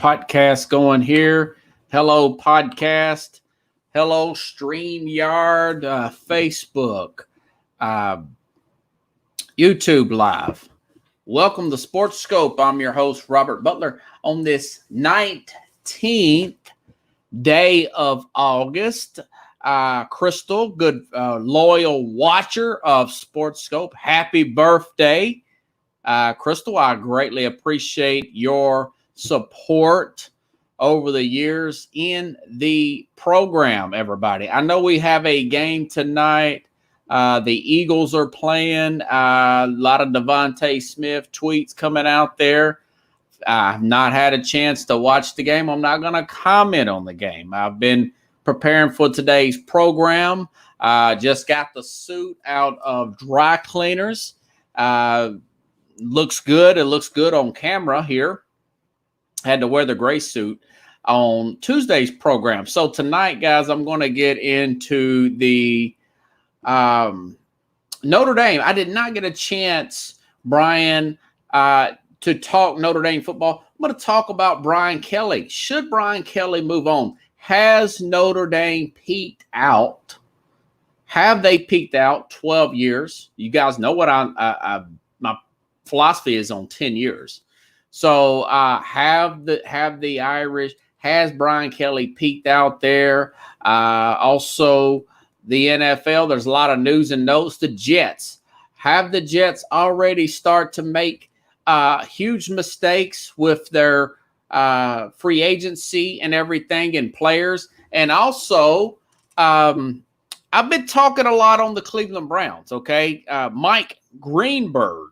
podcast going here. Hello, podcast. Hello, StreamYard, Facebook, YouTube Live. Welcome to Sports Scope. I'm your host, Robert Butler, on this 19th day of August. Crystal, good loyal watcher of Sports Scope. Happy birthday, Crystal. I greatly appreciate your support over the years in the program, everybody. I know we have a game tonight. The Eagles are playing. A lot of Devontae Smith tweets coming out there. I've not had a chance to watch the game. I'm not going to comment on the game. I've been preparing for today's program. Just got the suit out of dry cleaners. Looks good. It looks good on camera here. Had to wear the gray suit on Tuesday's program. So tonight, guys, I'm going to get into the Notre Dame. I did not get a chance, Brian, to talk Notre Dame football. I'm going to talk about Brian Kelly. Should Brian Kelly move on? Has Notre Dame peaked out? Have they peaked out 12 years? You guys know what my philosophy is on 10 years. So have the Irish, has Brian Kelly peaked out there? Also, the NFL, there's a lot of news and notes. The Jets, have the Jets already start to make huge mistakes with their free agency and everything and players? And also, I've been talking a lot on the Cleveland Browns, okay? Mike Greenberg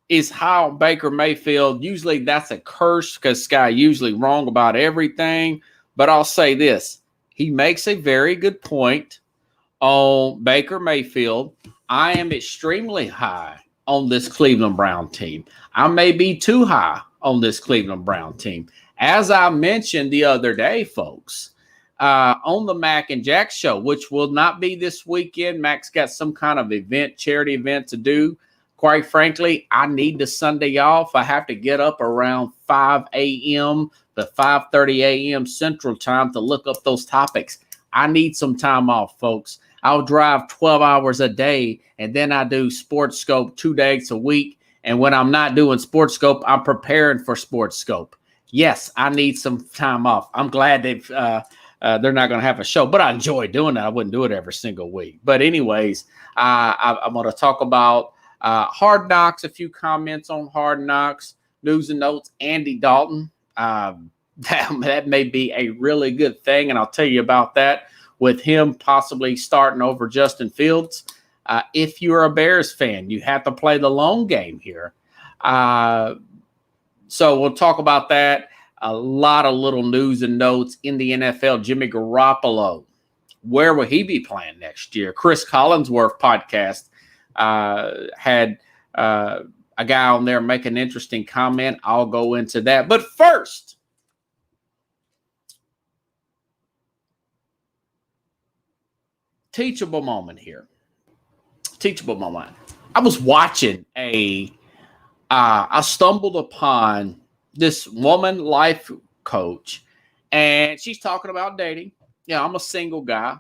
is high on Baker Mayfield. Usually that's a curse because Sky usually wrong about everything. But I'll say this. He makes a very good point on Baker Mayfield. I am extremely high on this Cleveland Brown team. I may be too high on this Cleveland Brown team. As I mentioned the other day, folks, on the Mac and Jack show, which will not be this weekend. Mac's got some kind of event, charity event to do. Quite frankly, I need the Sunday off. I have to get up around 5 a.m. to 5:30 a.m. Central Time to look up those topics. I need some time off, folks. I'll drive 12 hours a day, and then I do Sports Scope 2 days a week. And when I'm not doing Sports Scope, I'm preparing for Sports Scope. Yes, I need some time off. I'm glad they're not going to have a show, but I enjoy doing it. I wouldn't do it every single week. But anyways, I'm going to talk about Hard Knocks, a few comments on Hard Knocks, news and notes. Andy Dalton, that may be a really good thing, and I'll tell you about that with him possibly starting over Justin Fields. If you're a Bears fan, you have to play the long game here. So we'll talk about that. A lot of little news and notes in the NFL. Jimmy Garoppolo, where will he be playing next year? Chris Collinsworth podcast had a guy on there make an interesting comment. I'll go into that. But first, teachable moment here. Teachable moment. I was watching I stumbled upon this woman life coach, and she's talking about dating. Yeah, I'm a single guy.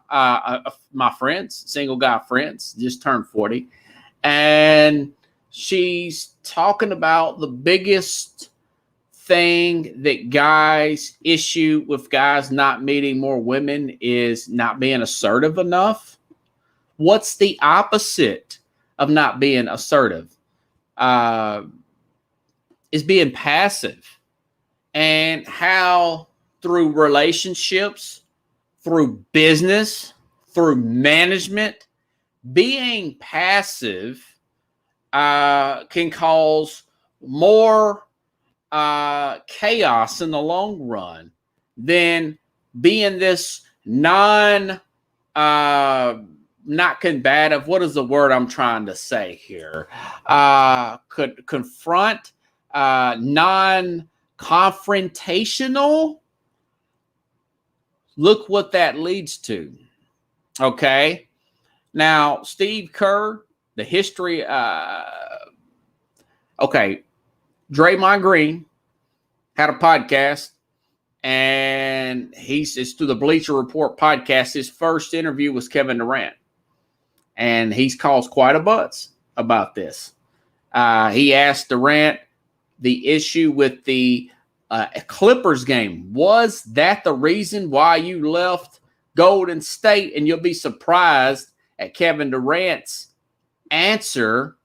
My friends, single guy friends, just turned 40. And she's talking about the biggest thing that guys issue with guys not meeting more women is not being assertive enough. What's the opposite of not being assertive? Is being passive. And how through relationships, through business, through management, being passive can cause more chaos in the long run than being this not combative. What is the word I'm trying to say here? Could confront, non-confrontational. Look what that leads to. Okay. Now, Steve Kerr, the history. Okay. Draymond Green had a podcast, and it's through the Bleacher Report podcast. His first interview was Kevin Durant, and he's caused quite a buzz about this. He asked Durant the issue with the Clippers game. Was that the reason why you left Golden State? And you'll be surprised at Kevin Durant's answer.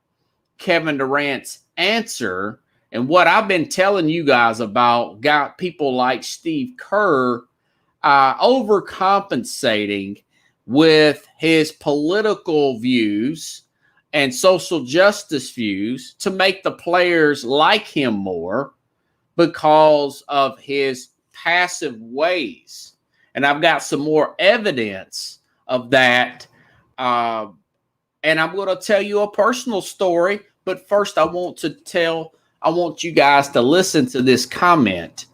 And what I've been telling you guys about got people like Steve Kerr overcompensating with his political views and social justice views to make the players like him more because of his passive ways. And I've got some more evidence of that. And I'm going to tell you a personal story. But first, I want you guys to listen to this comment.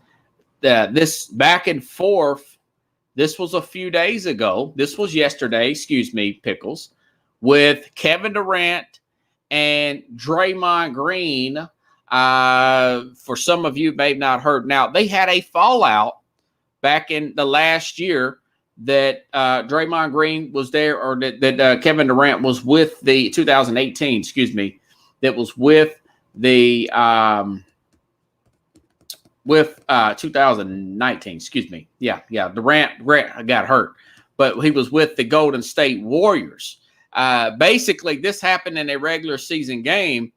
This back and forth, this was a few days ago. This was yesterday, Pickles, with Kevin Durant and Draymond Green. For some of you may have not heard. Now, they had a fallout back in the last year that Draymond Green was there, or that Kevin Durant was with the 2018, that was with the 2019, Durant got hurt, but he was with the Golden State Warriors. Basically, this happened in a regular season game.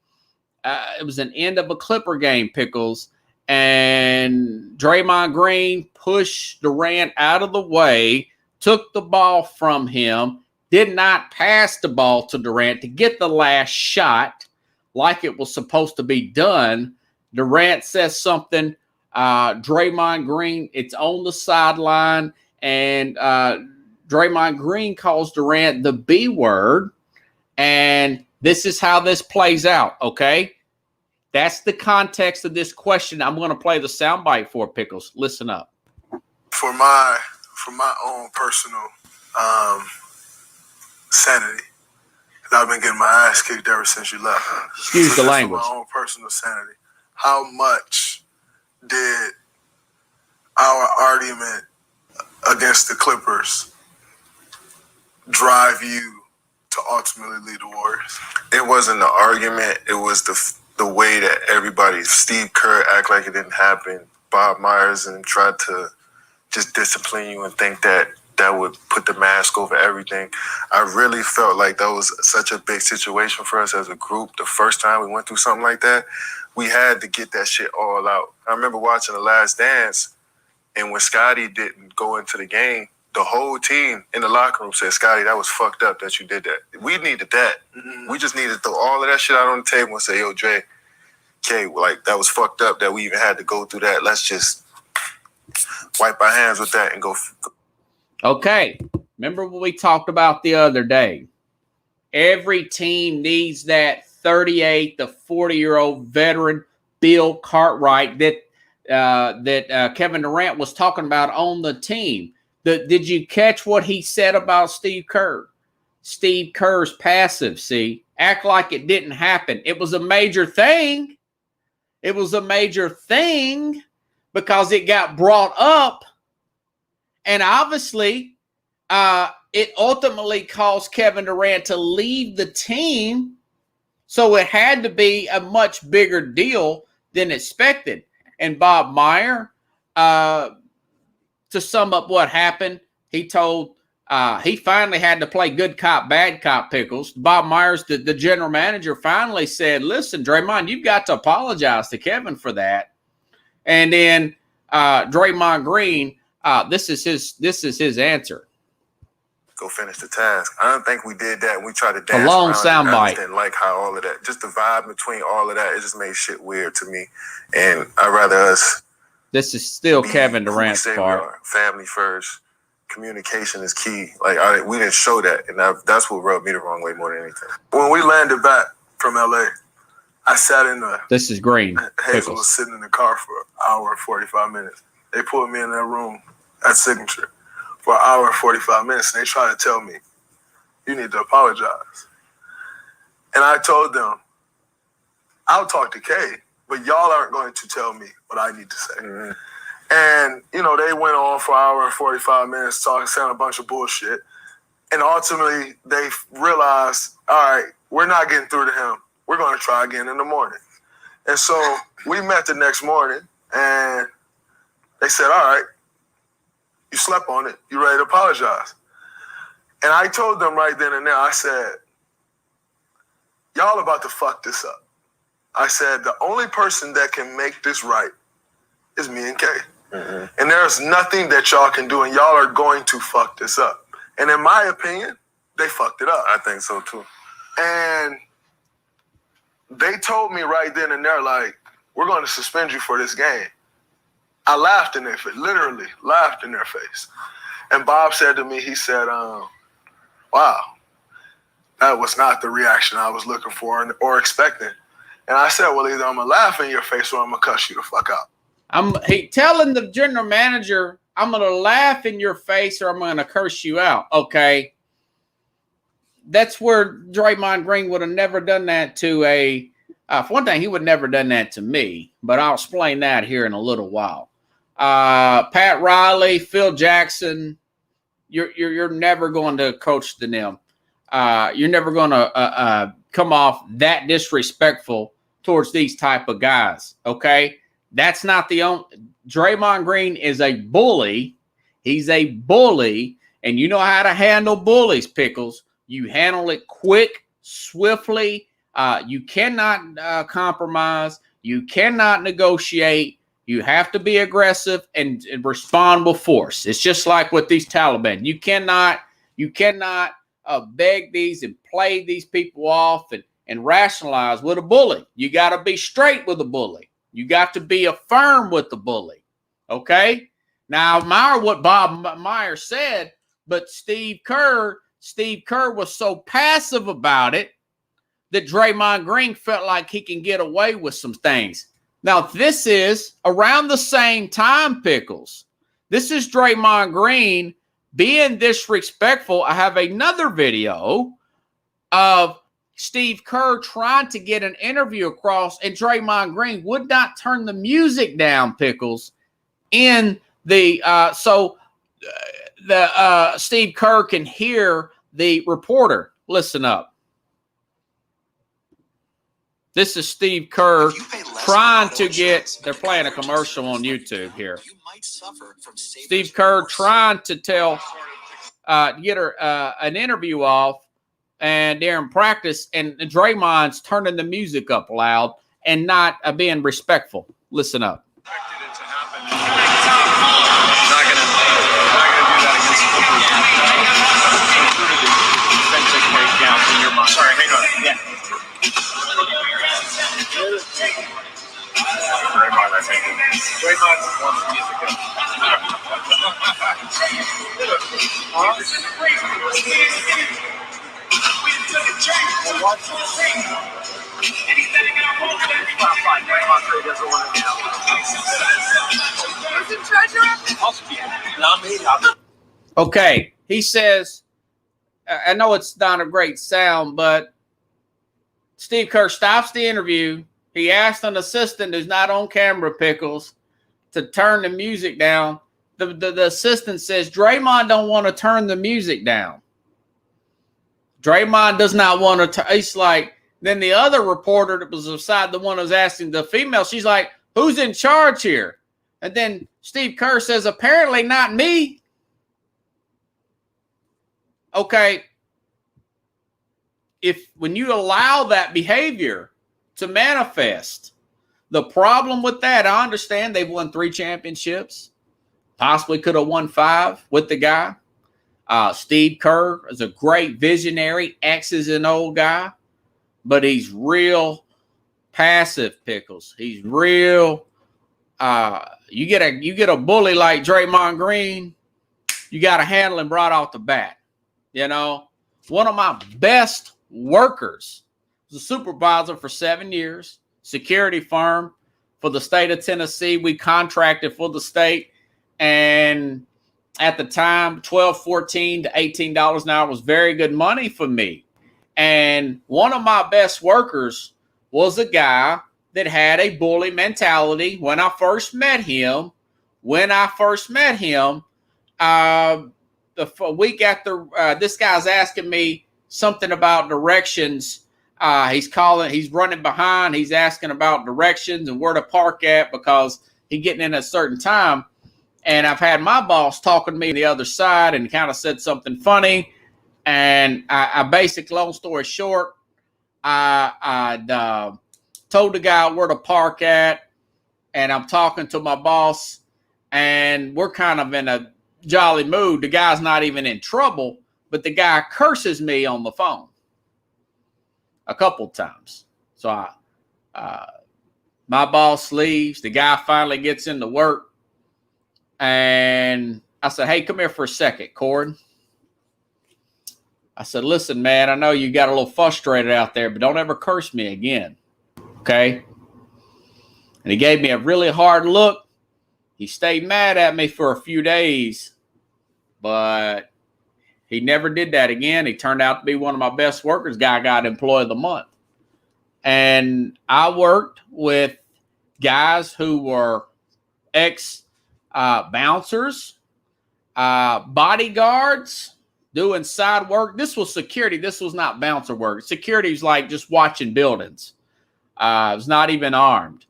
It was an end of a Clipper game, Pickles, and Draymond Green pushed Durant out of the way, took the ball from him, did not pass the ball to Durant to get the last shot like it was supposed to be done. Durant says something. Draymond Green, it's on the sideline, and Draymond Green calls Durant the B word, and this is how this plays out, okay? That's the context of this question. I'm going to play the soundbite for Pickles. Listen up. For my own personal sanity, I've been getting my ass kicked ever since you left. Excuse the language. For my own personal sanity, how much did our argument against the Clippers drive you to ultimately lead the Warriors? It wasn't the argument. It was the way that everybody, Steve Kerr, act like it didn't happen. Bob Myers and tried to just discipline you and think that would put the mask over everything. I really felt like that was such a big situation for us as a group. The first time we went through something like that, we had to get that shit all out. I remember watching The Last Dance, and when Scotty didn't go into the game, the whole team in the locker room said, Scotty, that was fucked up that you did that. We needed that. Mm-hmm. We just needed to throw all of that shit out on the table and say, yo, Dre, okay, like, that was fucked up that we even had to go through that. Let's just wipe our hands with that and go. Okay, remember what we talked about the other day. Every team needs that 38 to 40-year-old veteran Bill Cartwright that Kevin Durant was talking about on the team. Did you catch what he said about Steve Kerr? Steve Kerr's passive, act like it didn't happen. It was a major thing. It was a major thing because it got brought up. And obviously, it ultimately caused Kevin Durant to leave the team. So it had to be a much bigger deal than expected. And Bob Meyer, to sum up what happened, he told he finally had to play good cop, bad cop, Pickles. Bob Myers, the general manager, finally said, listen, Draymond, you've got to apologize to Kevin for that. And then Draymond Green, this is his answer. Go finish the task. I don't think we did that. We tried to dance a long around soundbite. I didn't like how all of that, just the vibe between all of that, it just made shit weird to me. And I'd rather us. This is still Kevin Durant's part. Family first. Communication is key. Like we didn't show that, and that's what rubbed me the wrong way more than anything. When we landed back from LA, I sat in the. This is Green. Hazel was sitting in the car for an hour and 45 minutes. They pulled me in that room at Signature for an hour and 45 minutes, and they tried to tell me, you need to apologize. And I told them, I'll talk to Kay, but y'all aren't going to tell me what I need to say. Mm-hmm. And, you know, they went on for an hour and 45 minutes talking, saying a bunch of bullshit. And ultimately, they realized, all right, we're not getting through to him. We're going to try again in the morning. And so we met the next morning, and they said, all right, you slept on it. You ready to apologize? And I told them right then and there, I said, y'all about to fuck this up. I said, the only person that can make this right is me and Ncaa. Mm-hmm. And there's nothing that y'all can do, and y'all are going to fuck this up. And in my opinion, they fucked it up. I think so too. And they told me right then and there, like, we're going to suspend you for this game. I laughed in their face, literally laughed in their face. And Bob said to me, he said, wow, that was not the reaction I was looking for or expecting. And I said, well, either I'm going to laugh in your face or I'm going to cuss you the fuck out. I'm telling the general manager, I'm going to laugh in your face or I'm going to curse you out. Okay. That's where Draymond Green would have never done that to a for one thing, he would never done that to me, but I'll explain that here in a little while. Pat Riley, Phil Jackson, you're never going to coach to them. You're never going to come off that disrespectful towards these type of guys. Okay, that's not the only. Draymond Green is a bully. He's a bully, and you know how to handle bullies, Pickles. You handle it quick, swiftly. You cannot compromise. You cannot negotiate. You have to be aggressive and respond with force. It's just like with these Taliban. You cannot beg these and play these people off and rationalize with a bully. You got to be straight with a bully. You got to be firm with the bully. Okay? Now, I admire what Bob Meyer said, but Steve Kerr was so passive about it that Draymond Green felt like he can get away with some things. Now, this is around the same time, Pickles. This is Draymond Green being disrespectful. I have another video of Steve Kerr trying to get an interview across, and Draymond Green would not turn the music down, Pickles, in the Steve Kerr can hear the reporter. Listen up. This is Steve Kerr trying to get, they're playing a commercial on YouTube here. Steve Kerr trying to get her an interview off, and they're in practice, and Draymond's turning the music up loud and not being respectful. Listen up. Sorry, hang on. Yeah. Draymond, I think. Draymond wants the music up. This is crazy. We took a change. We'll watch the thing. And he's letting out more than top five. Draymond doesn't want to now. Is it treasure? Also, not me. Okay, he says, I know it's not a great sound, but Steve Kerr stops the interview. He asked an assistant who's not on camera, Pickles, to turn the music down. The assistant says, Draymond don't want to turn the music down. Draymond does not want to. It's like, then the other reporter that was beside the one who was asking the female, she's like, who's in charge here? And then Steve Kerr says, apparently not me. Okay. When you allow that behavior to manifest, the problem with that, I understand they've won 3 championships, possibly could have won 5 with the guy. Steve Kerr is a great visionary, X is an old guy, but he's real passive, Pickles. He's real. You get a bully like Draymond Green, you got to handle him right off the bat. You know, one of my best workers was a supervisor for 7 years, security firm for the state of Tennessee. We contracted for the state, and at the time, $12, $14 to $18 an hour was very good money for me. And one of my best workers was a guy that had a bully mentality when I first met him. The week after, this guy's asking me something about directions. He's running behind. He's asking about directions and where to park at because he's getting in at a certain time. And I've had my boss talking to me on the other side and kind of said something funny. And I basically, long story short, I told the guy where to park at, and I'm talking to my boss, and we're kind of in a jolly mood. The guy's not even in trouble, but the guy curses me on the phone a couple times. So my boss leaves. The guy finally gets into work, and I said, "Hey, come here for a second, Cord." I said, "Listen, man, I know you got a little frustrated out there, but don't ever curse me again, okay?" And he gave me a really hard look. He stayed mad at me for a few days, but he never did that again. He turned out to be one of my best workers. Guy got Employee of the Month. And I worked with guys who were ex-bouncers, bodyguards, doing side work. This was security. This was not bouncer work. Security was like just watching buildings. I was not even armed.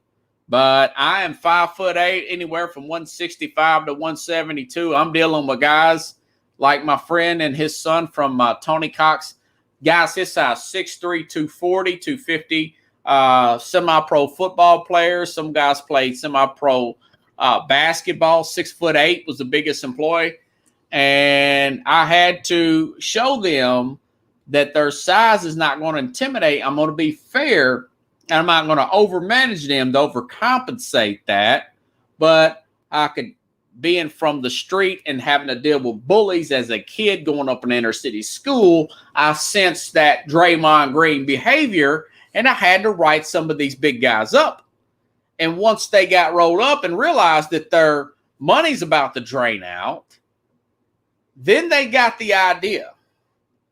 But I am 5'8", anywhere from 165 to 172. I'm dealing with guys like my friend and his son from Tony Cox. Guys his size, 6'3", 240, 250. Semi-pro football players. Some guys played semi-pro basketball. 6'8" was the biggest employee. And I had to show them that their size is not going to intimidate. I'm going to be fair, and I'm not going to overmanage them to overcompensate that. But I could, being from the street and having to deal with bullies as a kid going up in inner city school, I sensed that Draymond Green behavior, and I had to write some of these big guys up. And once they got rolled up and realized that their money's about to drain out, then they got the idea,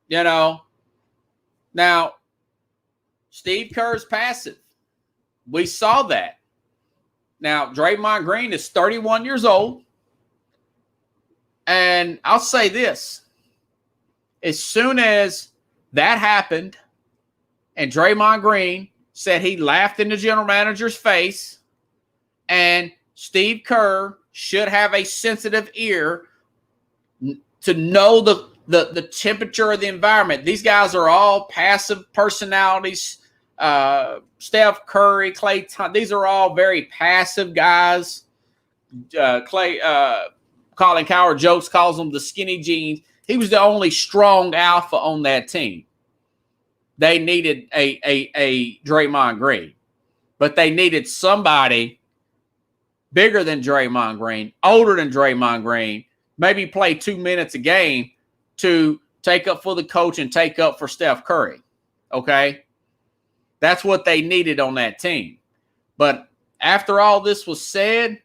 you know. Now, Steve Kerr's passive. We saw that. Now, Draymond Green is 31 years old. And I'll say this. As soon as that happened and Draymond Green said he laughed in the general manager's face, and Steve Kerr should have a sensitive ear to know the temperature of the environment. These guys are all passive personalities. Steph Curry, Klay Thompson, these are all very passive guys. Colin Cowherd jokes, calls them the skinny jeans. He was the only strong alpha on that team. They needed a Draymond Green, but they needed somebody bigger than Draymond Green, older than Draymond Green, maybe play 2 minutes a game to take up for the coach and take up for Steph Curry. Okay? That's what they needed on that team. But after all this was said,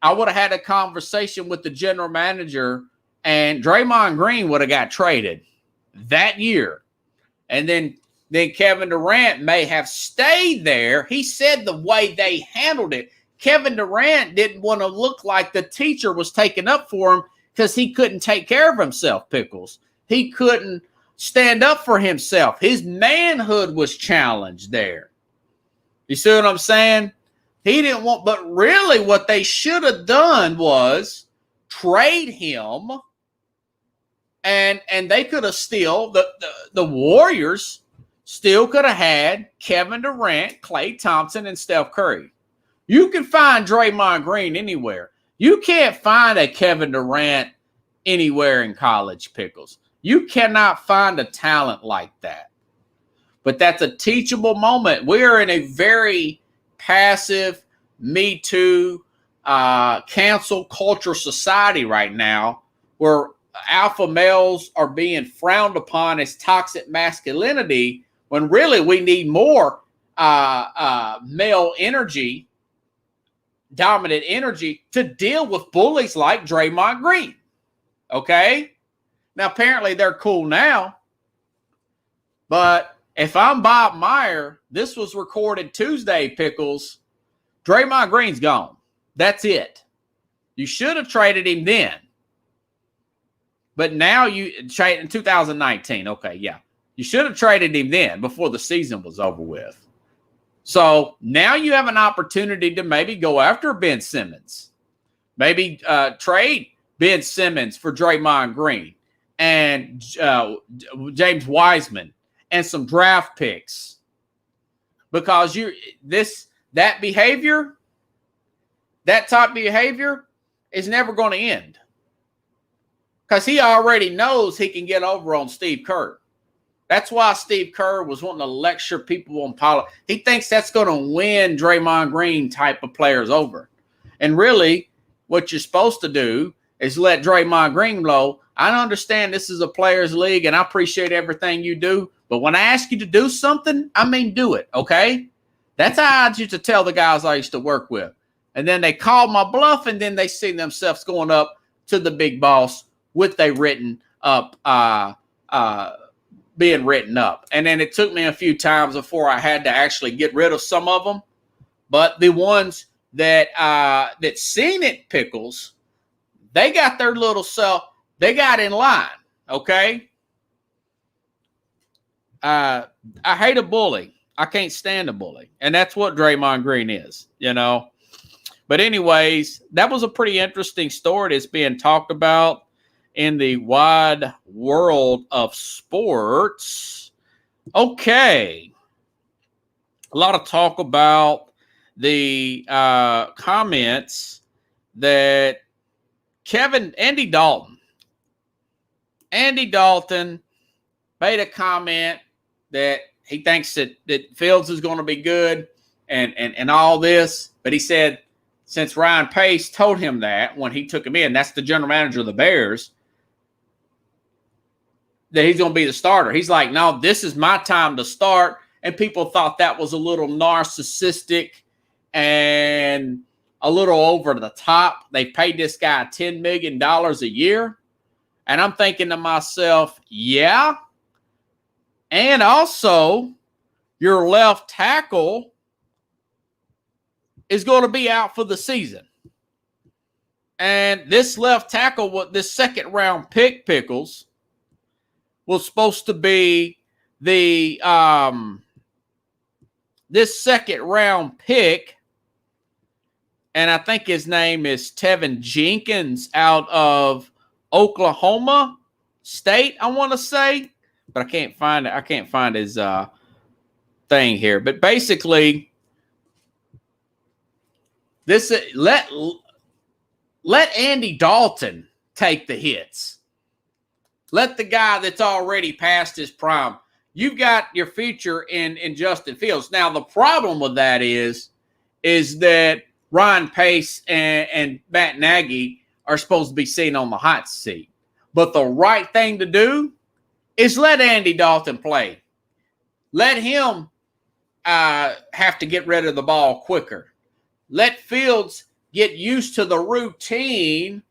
I would have had a conversation with the general manager, and Draymond Green would have got traded that year. And then Kevin Durant may have stayed there. He said the way they handled it, Kevin Durant didn't want to look like the teacher was taking up for him because he couldn't take care of himself, Pickles. He couldn't stand up for himself. His manhood was challenged there. You see what I'm saying? He didn't want, but really what they should have done was trade him, and they could have still, the Warriors still could have had Kevin Durant, Klay Thompson, and Steph Curry. You can find Draymond Green anywhere. You can't find a Kevin Durant anywhere in college, Pickles. You cannot find a talent like that. But that's a teachable moment. We're in a very passive, Me Too, cancel culture society right now where alpha males are being frowned upon as toxic masculinity when really we need more male energy, dominant energy to deal with bullies like Draymond Green. Okay? Now, apparently they're cool now, but if I'm Bob Meyer, this was recorded Tuesday, Pickles. Draymond Green's gone. That's it. You should have traded him then. But now you trade in 2019. Okay, yeah. You should have traded him then before the season was over with. So now you have an opportunity to maybe go after Ben Simmons. Maybe trade Ben Simmons for Draymond Green and James Wiseman and some draft picks. Because that behavior, that type of behavior is never going to end. Because he already knows he can get over on Steve Kerr. That's why Steve Kerr was wanting to lecture people on politics. He thinks that's going to win Draymond Green type of players over. And really, what you're supposed to do is let Draymond Green know, I understand this is a players' league and I appreciate everything you do. But when I ask you to do something, I mean do it, okay? That's how I used to tell the guys I used to work with. And then they call my bluff and then they see themselves going up to the big boss with they written up, being written up. And then it took me a few times before I had to actually get rid of some of them. But the ones that seen it, Pickles, they got their little self, they got in line, okay? I hate a bully. I can't stand a bully. And that's what Draymond Green is, you know. But anyways, that was a pretty interesting story that's being talked about in the wide world of sports. Okay. A lot of talk about the comments that Andy Dalton made a comment that he thinks that Fields is going to be good and all this. But he said, since Ryan Pace told him that when he took him in, that's the general manager of the Bears, that he's going to be the starter. He's like, no, this is my time to start. And people thought that was a little narcissistic and a little over the top. They paid this guy $10 million a year. And I'm thinking to myself, yeah. And also, your left tackle is going to be out for the season. And this left tackle, this second round pick, Pickles, was supposed to be the this second round pick, and I think his name is Tevin Jenkins out of Oklahoma State, I want to say, but I can't find it. I can't find his thing here. But basically, this let Andy Dalton take the hits. Let the guy that's already past his prime. You've got your future in Justin Fields. Now, the problem with that is that Ryan Pace and Matt Nagy are supposed to be seen on the hot seat. But the right thing to do is let Andy Dalton play. Let him have to get rid of the ball quicker. Let Fields get used to the routine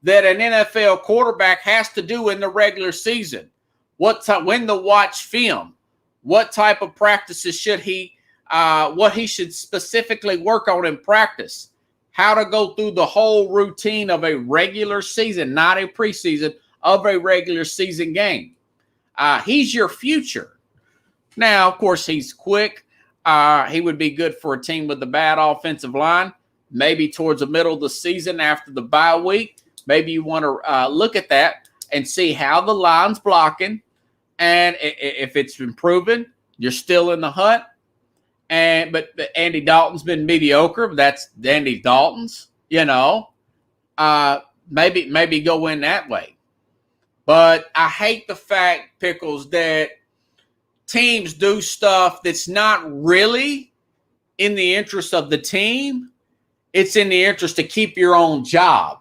that an NFL quarterback has to do in the regular season. When to watch film, what type of practices should he, what he should specifically work on in practice, how to go through the whole routine of a regular season, not a preseason, of a regular season game. He's your future. Now, of course, he's quick. He would be good for a team with a bad offensive line, maybe towards the middle of the season after the bye week. Maybe you want to look at that and see how the line's blocking. And if it's improving, you're still in the hunt. But Andy Dalton's been mediocre. But that's Andy Dalton's, you know. Maybe go in that way. But I hate the fact, Pickles, that teams do stuff that's not really in the interest of the team. It's in the interest to keep your own job.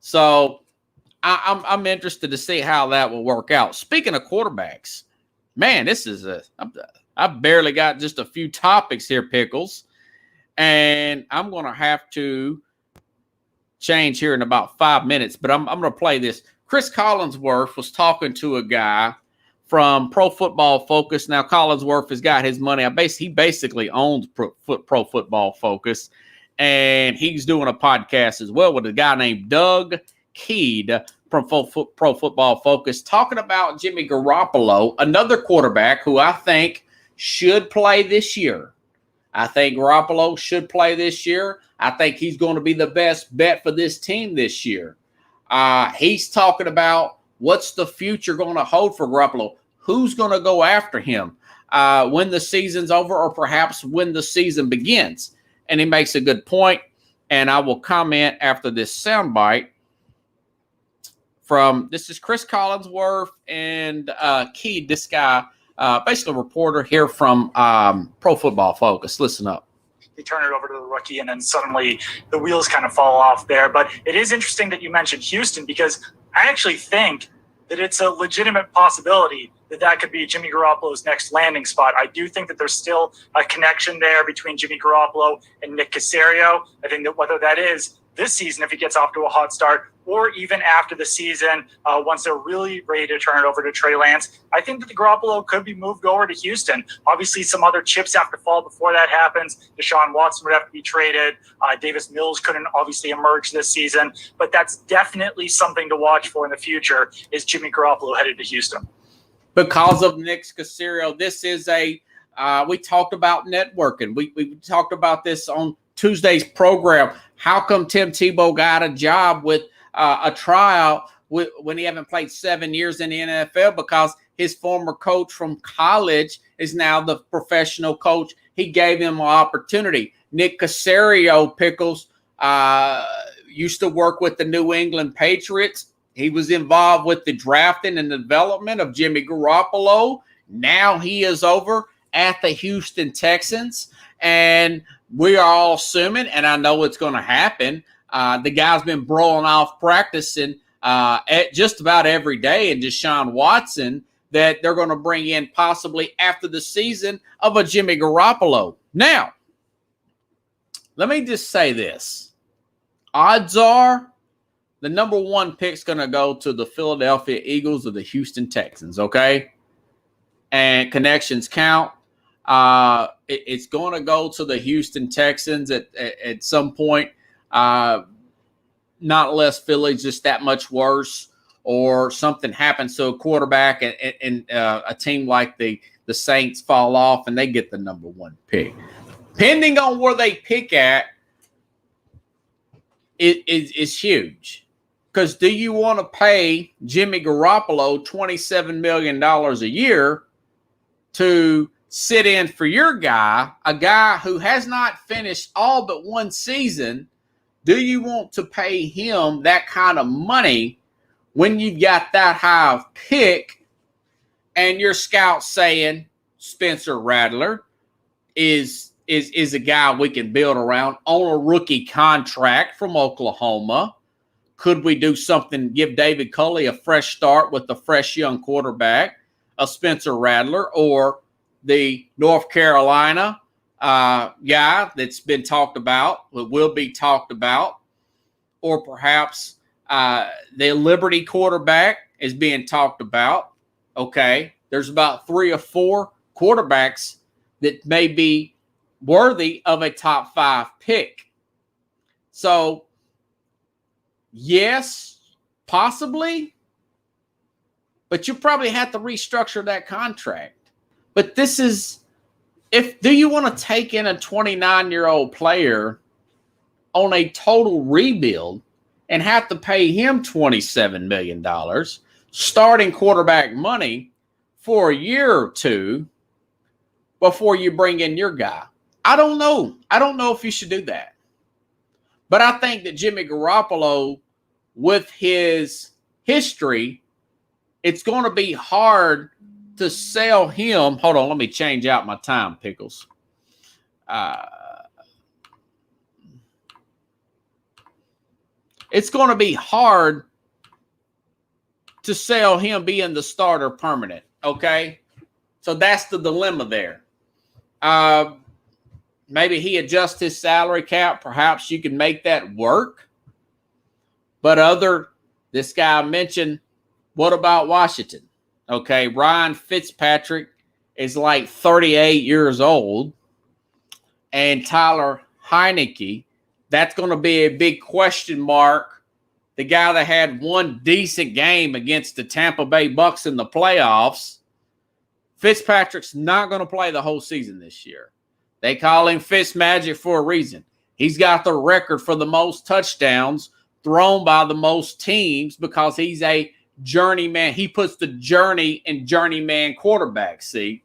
So I'm interested to see how that will work out. Speaking of quarterbacks, man, I've barely got just a few topics here, Pickles, and I'm going to have to change here in about 5 minutes, but I'm going to play this. Chris Collinsworth was talking to a guy from Pro Football Focus. Now, Collinsworth has got his money. He basically owns Pro Football Focus, and he's doing a podcast as well with a guy named Doug Keed from Pro Football Focus, talking about Jimmy Garoppolo, another quarterback who I think should play this year. I think Garoppolo should play this year. I think he's going to be the best bet for this team this year. He's talking about what's the future going to hold for Garoppolo. Who's going to go after him when the season's over, or perhaps when the season begins? And he makes a good point, and I will comment after this soundbite this is Chris Collinsworth and Key, this guy, basically a reporter here from Pro Football Focus. Listen up. They turn it over to the rookie, and then suddenly the wheels kind of fall off there. But it is interesting that you mentioned Houston, because I actually think that it's a legitimate possibility that could be Jimmy Garoppolo's next landing spot. I do think that there's still a connection there between Jimmy Garoppolo and Nick Caserio. I think that whether that is this season, if he gets off to a hot start, or even after the season, once they're really ready to turn it over to Trey Lance, I think that the Garoppolo could be moved over to Houston. Obviously, some other chips have to fall before that happens. Deshaun Watson would have to be traded. Davis Mills couldn't obviously emerge this season. But that's definitely something to watch for in the future, is Jimmy Garoppolo headed to Houston. Because of Nick Caserio, this is we talked about networking. We talked about this on Tuesday's program. How come Tim Tebow got a job with a tryout when he haven't played 7 years in the NFL? Because his former coach from college is now the professional coach. He gave him an opportunity. Nick Caserio, Pickles, used to work with the New England Patriots. He was involved with the drafting and development of Jimmy Garoppolo. Now he is over at the Houston Texans. And we are all assuming, and I know it's going to happen, the guy's been blowing off practicing at just about every day, and Deshaun Watson, that they're going to bring in possibly after the season of a Jimmy Garoppolo. Now, let me just say this. Odds are the number one pick's going to go to the Philadelphia Eagles or the Houston Texans, okay? And connections count. It's going to go to the Houston Texans at some point. Not unless Philly's just that much worse, or something happens to a quarterback and a team like the Saints fall off and they get the number one pick. Depending on where they pick at, is huge. Because do you want to pay Jimmy Garoppolo $27 million a year to sit in for your guy, a guy who has not finished all but one season? Do you want to pay him that kind of money when you've got that high of pick and your scout saying Spencer Rattler is a guy we can build around on a rookie contract from Oklahoma? Could we do something, give David Culley a fresh start with a fresh young quarterback, a Spencer Rattler, or the North Carolina guy that's been talked about, that will be talked about, or perhaps the Liberty quarterback is being talked about. Okay, there's about 3 or 4 quarterbacks that may be worthy of a top 5 pick. So, yes, possibly, but you probably have to restructure that contract. But this is, do you want to take in a 29-year-old player on a total rebuild and have to pay him $27 million, starting quarterback money, for a year or two before you bring in your guy? I don't know. I don't know if you should do that. But I think that Jimmy Garoppolo, with his history, it's going to be hard to sell him. Hold on, let me change out my time, Pickles. It's going to be hard to sell him being the starter permanent, okay? So that's the dilemma there. Maybe he adjusts his salary cap. Perhaps you can make that work. But this guy mentioned, what about Washington? Okay, Ryan Fitzpatrick is like 38 years old. And Tyler Heineke, that's going to be a big question mark. The guy that had one decent game against the Tampa Bay Bucks in the playoffs. Fitzpatrick's not going to play the whole season this year. They call him Fitzmagic for a reason. He's got the record for the most touchdowns thrown by the most teams because he's a journeyman. He puts the journey in journeyman quarterback seat.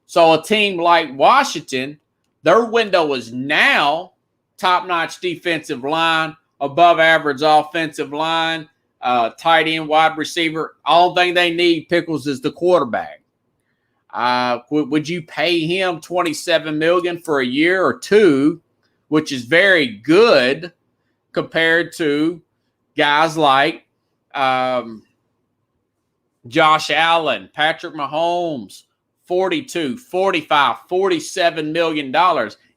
So a team like Washington, their window is now top-notch defensive line, above-average offensive line, tight end, wide receiver. All thing they need, Pickles, is the quarterback. Would you pay him $27 million for a year or two, which is very good compared to guys like Josh Allen, Patrick Mahomes, $42, $45, $47 million.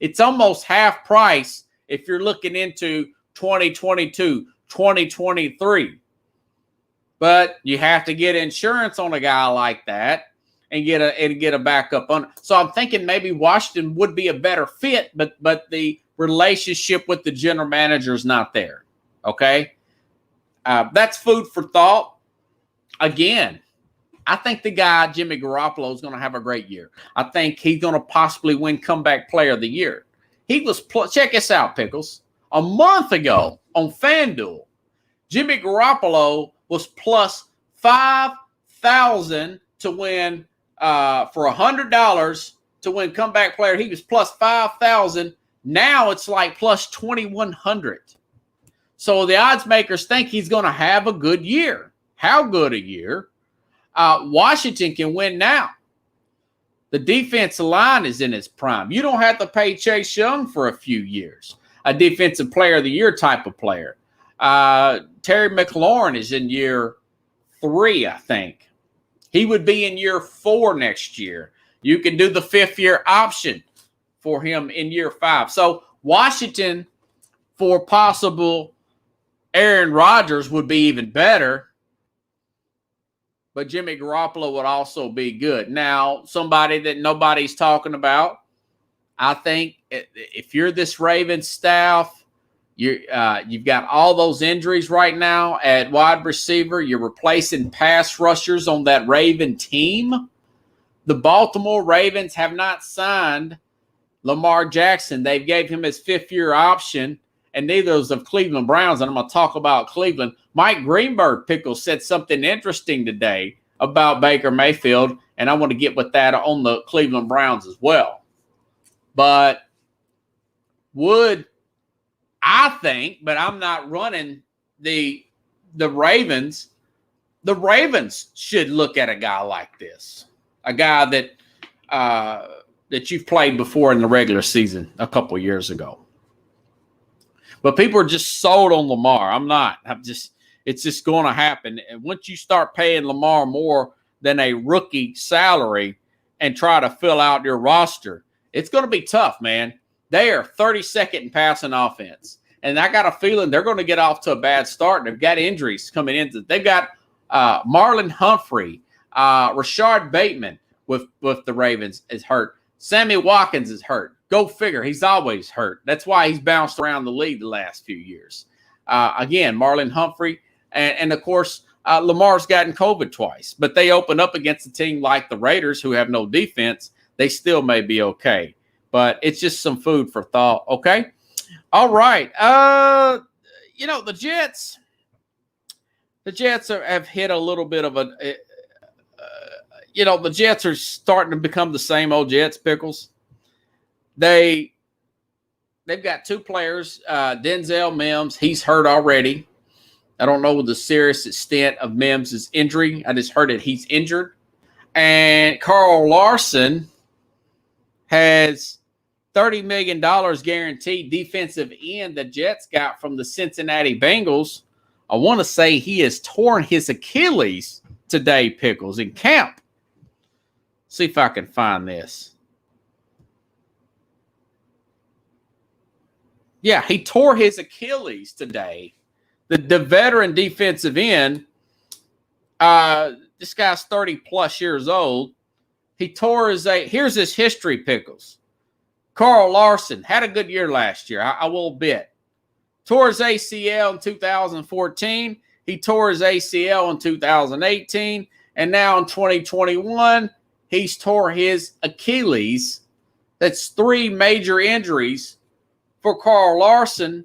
It's almost half price if you're looking into 2022, 2023. But you have to get insurance on a guy like that and get a backup on. So I'm thinking maybe Washington would be a better fit, but the relationship with the general manager is not there. Okay, that's food for thought. Again, I think the guy Jimmy Garoppolo is going to have a great year. I think he's going to possibly win Comeback Player of the Year. He was check this out, Pickles. A month ago on FanDuel, Jimmy Garoppolo was plus 5,000 to win for $100 to win Comeback Player. He was plus 5,000. Now it's like plus 2,100. So the odds makers think he's going to have a good year. How good a year? Washington can win now. The defensive line is in its prime. You don't have to pay Chase Young for a few years. A defensive player of the year type of player. Terry McLaurin is in year 3, I think. He would be in year 4 next year. You can do the 5th-year option for him in year 5. So Washington, for possible Aaron Rodgers, would be even better. But Jimmy Garoppolo would also be good. Now, somebody that nobody's talking about, I think if you're this Ravens staff, you've got all those injuries right now at wide receiver. You're replacing pass rushers on that Raven team. The Baltimore Ravens have not signed Lamar Jackson. They gave him his 5th-year option, and neither of the Cleveland Browns. And I'm going to talk about Cleveland. Mike Greenberg, Pickles, said something interesting today about Baker Mayfield, and I want to get with that on the Cleveland Browns as well. But I think, but I'm not running the Ravens. The Ravens should look at a guy like this, a guy that you've played before in the regular season a couple years ago. But people are just sold on Lamar. I'm not. It's just going to happen. And once you start paying Lamar more than a rookie salary and try to fill out your roster, it's going to be tough, man. They are 32nd in passing offense. And I got a feeling they're going to get off to a bad start. They've got injuries coming in. They've got Marlon Humphrey, Rashard Bateman with the Ravens is hurt. Sammy Watkins is hurt. Go figure. He's always hurt. That's why he's bounced around the league the last few years. Again, Marlon Humphrey. And of course, Lamar's gotten COVID twice. But they open up against a team like the Raiders who have no defense. They still may be okay. But it's just some food for thought. Okay? All right. The Jets. The Jets have hit a little bit of the Jets are starting to become the same old Jets, Pickles. They've got 2 players. Denzel Mims, he's hurt already. I don't know the serious extent of Mims' injury. I just heard that he's injured. And Carl Larson has $30 million guaranteed defensive end the Jets got from the Cincinnati Bengals. I want to say he has torn his Achilles today, Pickles, in camp. See if I can find this. Yeah, he tore his Achilles today. The veteran defensive end, this guy's 30 plus years old. He tore here's his history, Pickles. Carl Larson had a good year last year. I will bet. Tore his ACL in 2014. He tore his ACL in 2018. And now in 2021, he's tore his Achilles. That's 3 major injuries for Carl Larson.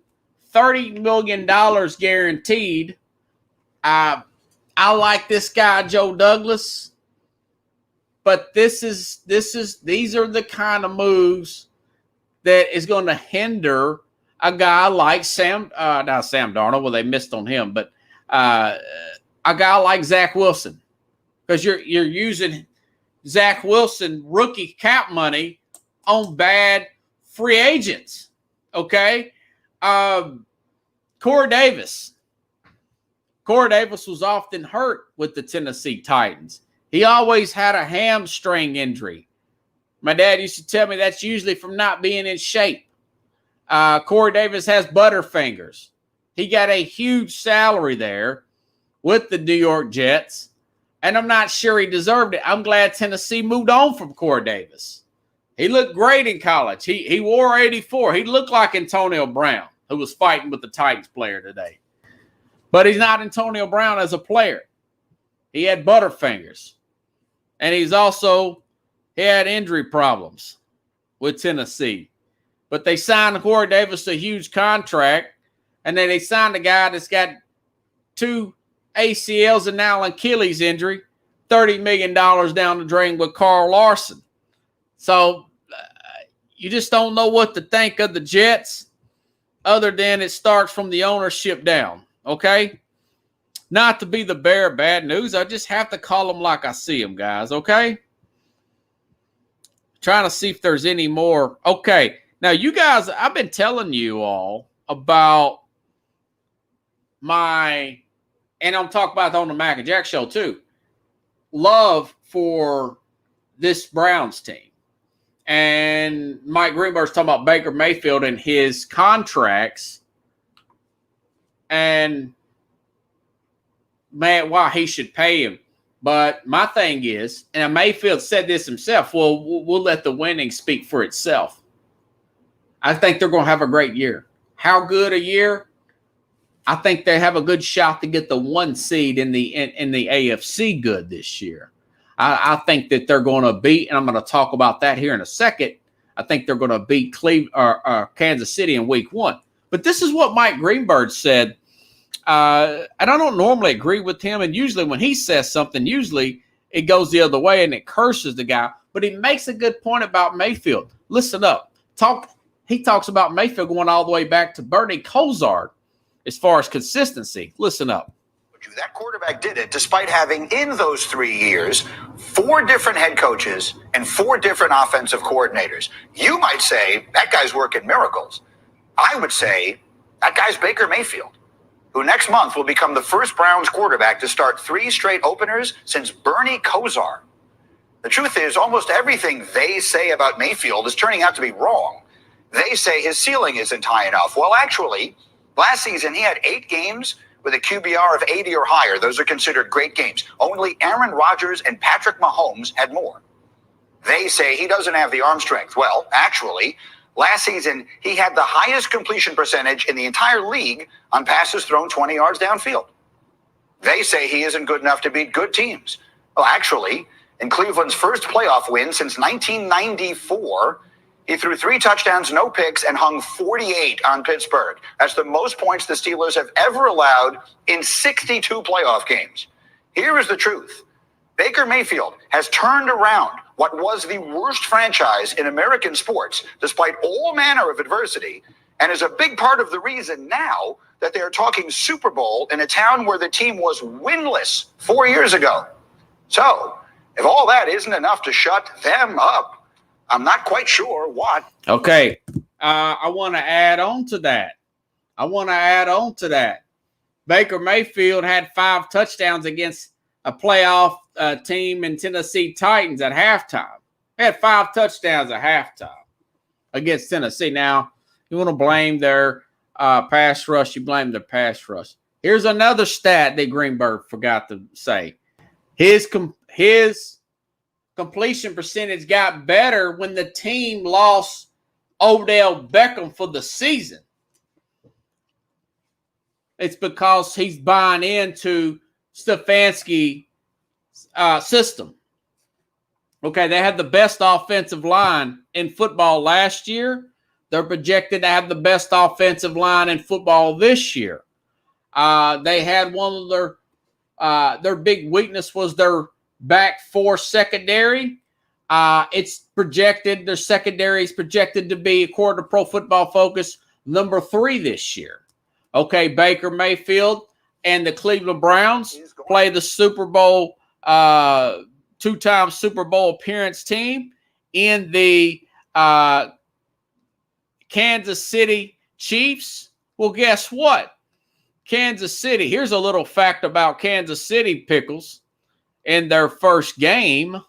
$30 million guaranteed. I like this guy, Joe Douglas. But these are the kind of moves that is going to hinder a guy like not Sam Darnold. Well, they missed on him, but a guy like Zach Wilson, because you're using Zach Wilson rookie cap money on bad free agents. Okay, Corey Davis. Corey Davis was often hurt with the Tennessee Titans. He always had a hamstring injury. My dad used to tell me that's usually from not being in shape. Corey Davis has butterfingers. He got a huge salary there with the New York Jets, and I'm not sure he deserved it. I'm glad Tennessee moved on from Corey Davis. He looked great in college. He wore 84. He looked like Antonio Brown, who was fighting with the Titans player today. But he's not Antonio Brown as a player. He had butterfingers. And he had injury problems with Tennessee. But they signed Corey Davis to a huge contract, and then they signed a guy that's got 2 ACLs and now an Achilles injury, $30 million down the drain with Carl Larson. So you just don't know what to think of the Jets other than it starts from the ownership down, okay? Not to be the bearer of bad news. I just have to call them like I see them, guys, okay? Trying to see if there's any more. Okay. Now, you guys, I've been telling you all about and I'm talking about on the Mac and Jack show too, love for this Browns team. And Mike Greenberg's talking about Baker Mayfield and his contracts. And, man, why he should pay him. But my thing is, and Mayfield said this himself, well, we'll let the winning speak for itself. I think they're going to have a great year. How good a year? I think they have a good shot to get the 1 seed in the AFC good this year. I think that they're going to beat, and I'm going to talk about that here in a second. I think they're going to beat Kansas City in week 1. But this is what Mike Greenberg said. And I don't normally agree with him. And usually when he says something, usually it goes the other way and it curses the guy. But he makes a good point about Mayfield. Listen up. He talks about Mayfield going all the way back to Bernie Kosar as far as consistency. Listen up. That quarterback did it despite having in those 3 years 4 different head coaches and 4 different offensive coordinators. You might say that guy's working miracles. I would say that guy's Baker Mayfield, who next month will become the first Browns quarterback to start 3 straight openers since Bernie Kosar. The truth is, almost everything they say about Mayfield is turning out to be wrong. They say his ceiling isn't high enough. Well, actually, last season he had 8 games with a QBR of 80 or higher. Those are considered great games. Only Aaron Rodgers and Patrick Mahomes had more. They say he doesn't have the arm strength. Well, actually, last season he had the highest completion percentage in the entire league on passes thrown 20 yards downfield. They say he isn't good enough to beat good teams. Well, actually, in Cleveland's first playoff win since 1994, he threw 3 touchdowns, no picks, and hung 48 on Pittsburgh. That's the most points the Steelers have ever allowed in 62 playoff games. Here is the truth. Baker Mayfield has turned around what was the worst franchise in American sports, despite all manner of adversity, and is a big part of the reason now that they are talking Super Bowl in a town where the team was winless 4 years ago. So, if all that isn't enough to shut them up, I'm not quite sure what. Okay. I want to add on to that. Baker Mayfield had 5 touchdowns against a playoff team in Tennessee Titans at halftime. He had 5 touchdowns at halftime against Tennessee. Now, you want to blame their pass rush, you blame their pass rush. Here's another stat that Greenberg forgot to say. His completion percentage got better when the team lost Odell Beckham for the season. It's because he's buying into Stefanski's system. Okay, they had the best offensive line in football last year. They're projected to have the best offensive line in football this year. They had one of their big weakness was their back four secondary. It's projected, their secondary is projected to be, according to Pro Football Focus, number 3 this year. Okay, Baker Mayfield and the Cleveland Browns play the Super Bowl, 2-time Super Bowl appearance team in the Kansas City Chiefs. Well, guess what? Kansas City, here's a little fact about Kansas City, Pickles, in their first game.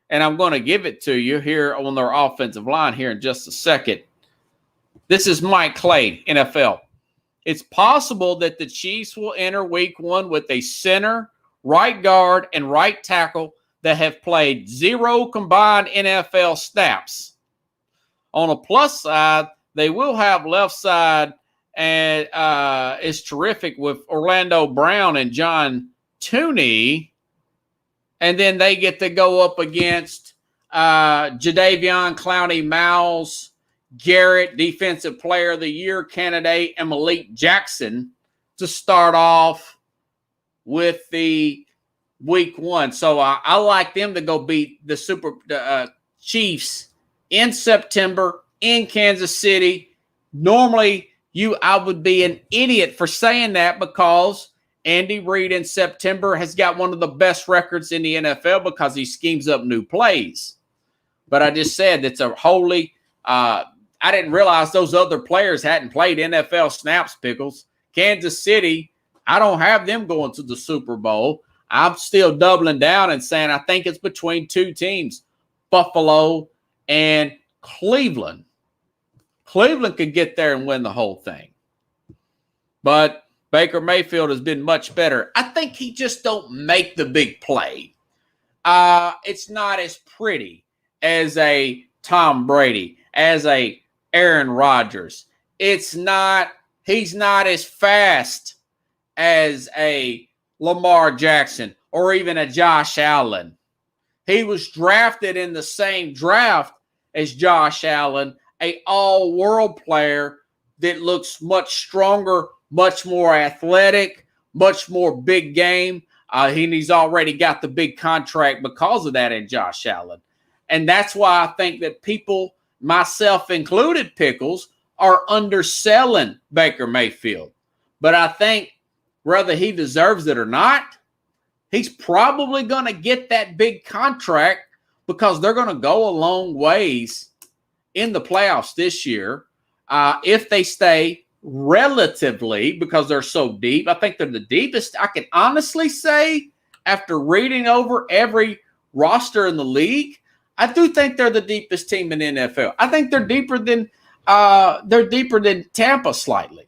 And I'm going to give it to you here on their offensive line here in just a second. This is Mike Clay, NFL. It's possible that the Chiefs will enter week 1 with a center, right guard, and right tackle that have played 0 combined NFL snaps. On a plus side, they will have left side, and it's terrific with Orlando Brown and John Tooney. And then they get to go up against Jadeveon Clowney, Miles Garrett, Defensive Player of the Year candidate, and Malik Jackson to start off with the week 1. So I like them to go beat the Chiefs in September in Kansas City. Normally, I would be an idiot for saying that because Andy Reid in September has got one of the best records in the NFL because he schemes up new plays. But I just said it's a wholly I didn't realize those other players hadn't played NFL snaps, Pickles. Kansas City, I don't have them going to the Super Bowl. I'm still doubling down and saying I think it's between 2 teams, Buffalo and Cleveland. Cleveland could get there and win the whole thing. But Baker Mayfield has been much better. I think he just don't make the big play. It's not as pretty as a Tom Brady, as a Aaron Rodgers. He's not as fast as a Lamar Jackson or even a Josh Allen. He was drafted in the same draft as Josh Allen, a all-world player that looks much stronger, much more athletic, much more big game. He's already got the big contract because of that in Josh Allen. And that's why I think that people, myself included, Pickles, are underselling Baker Mayfield. But I think whether he deserves it or not, he's probably going to get that big contract because they're going to go a long ways in the playoffs this year if they stay relatively, because they're so deep. I think they're the deepest. I can honestly say, after reading over every roster in the league, I do think they're the deepest team in the NFL. I think they're deeper than Tampa slightly,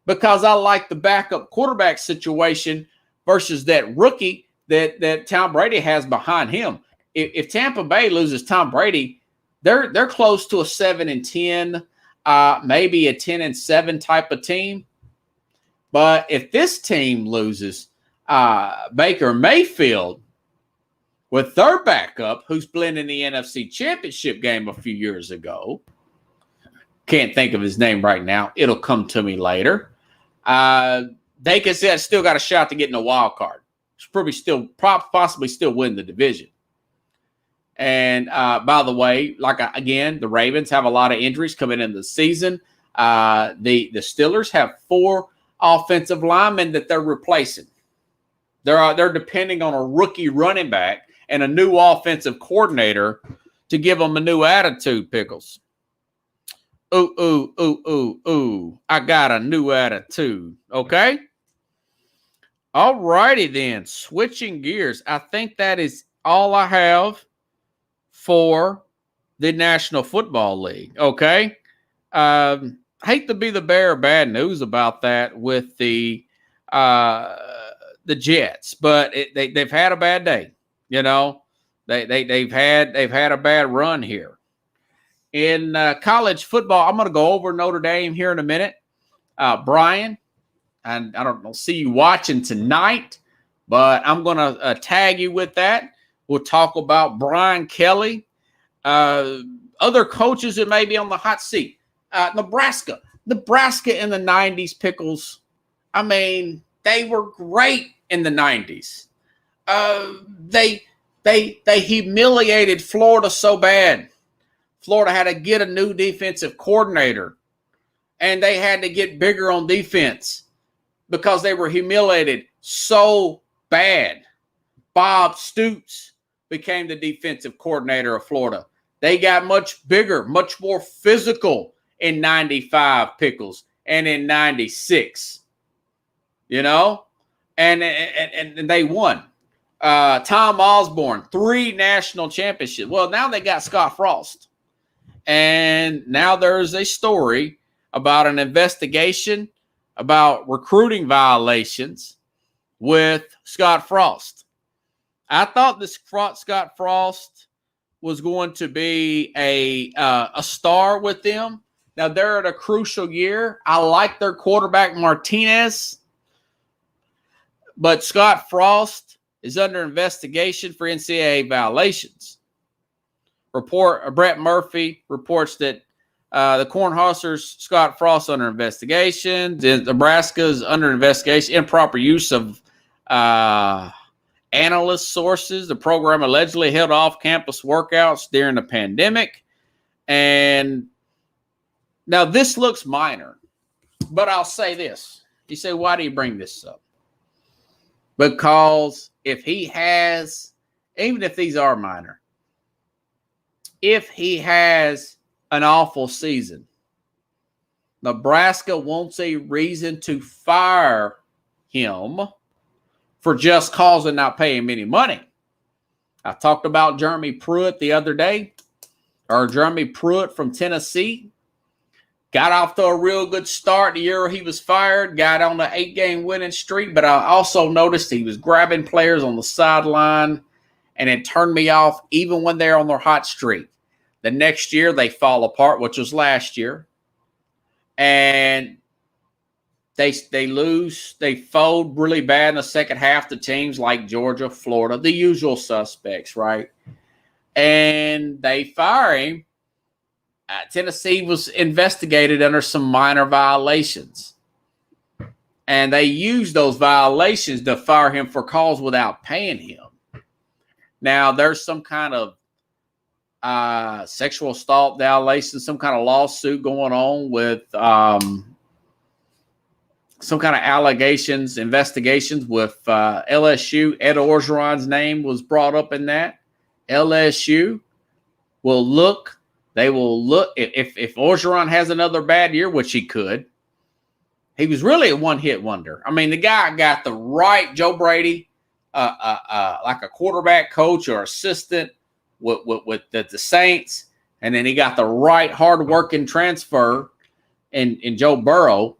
because I like the backup quarterback situation versus that rookie that Tom Brady has behind him. If Tampa Bay loses Tom Brady, they're close to a 7-10, maybe a 10-7 type of team. But if this team loses Baker Mayfield with their backup, who's playing in the NFC Championship game a few years ago, can't think of his name right now. It'll come to me later. They can say still got a shot to get in a wild card. Possibly still win the division. And by the way, the Ravens have a lot of injuries coming into the season. The Steelers have 4 offensive linemen that they're replacing. They're depending on a rookie running back and a new offensive coordinator to give them a new attitude, Pickles. Ooh. I got a new attitude. Okay? All righty then. Switching gears. I think that is all I have for the National Football League. Okay? Hate to be the bearer of bad news about that with the the Jets, but they've had a bad day. You know, they've had a bad run here. In college football, I'm going to go over Notre Dame here in a minute. Brian, and I don't see you watching tonight, but I'm going to tag you with that. We'll talk about Brian Kelly, other coaches that may be on the hot seat. Nebraska in the 90s, Pickles. I mean, they were great in the 90s. They humiliated Florida so bad. Florida had to get a new defensive coordinator, and they had to get bigger on defense because they were humiliated so bad. Bob Stoops became the defensive coordinator of Florida. They got much bigger, much more physical in 95, Pickles, and in 96. You know? And they won. Tom Osborne, 3 national championships. Well, now they got Scott Frost. And now there's a story about an investigation about recruiting violations with Scott Frost. I thought this Scott Frost was going to be a star with them. Now, they're at a crucial year. I like their quarterback, Martinez. But Scott Frost is under investigation for NCAA violations. Brett Murphy reports that the Cornhuskers, Scott Frost under investigation. Nebraska's under investigation. Improper use of analyst sources. The program allegedly held off-campus workouts during the pandemic. And now this looks minor, but I'll say this. You say, why do you bring this up? Because if he has, even if these are minor, if he has an awful season, Nebraska wants a reason to fire him for just cause and not paying him any money. I talked about Jeremy Pruitt the other day, or Jeremy Pruitt from Tennessee. Got off to a real good start the year he was fired, got on the 8-game winning streak, but I also noticed he was grabbing players on the sideline, and it turned me off even when they're on their hot streak. The next year, they fall apart, which was last year. And they lose. They fold really bad in the second half to teams like Georgia, Florida, the usual suspects, right? And they fire him. Tennessee was investigated under some minor violations. And they used those violations to fire him for cause without paying him. Now, there's some kind of sexual assault violations, some kind of lawsuit going on with some kind of allegations, investigations with LSU. Ed Orgeron's name was brought up in that. LSU will look. They will look. If Orgeron has another bad year, which he could, he was really a one-hit wonder. I mean, the guy got the right Joe Brady, like a quarterback coach or assistant with the Saints, and then he got the right hard-working transfer in Joe Burrow,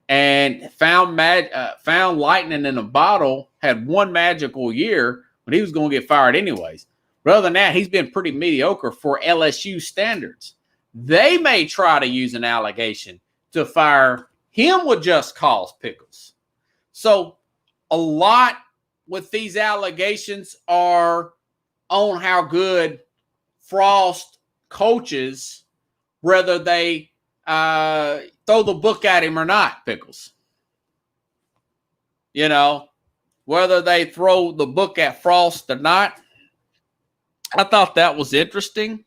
and found lightning in a bottle, had one magical year, but he was going to get fired anyways. But other than that, he's been pretty mediocre for LSU standards. They may try to use an allegation to fire him with just cause, Pickles. So a lot with these allegations are on how good Frost coaches, whether they throw the book at him or not, Pickles. You know, whether they throw the book at Frost or not. I thought that was interesting.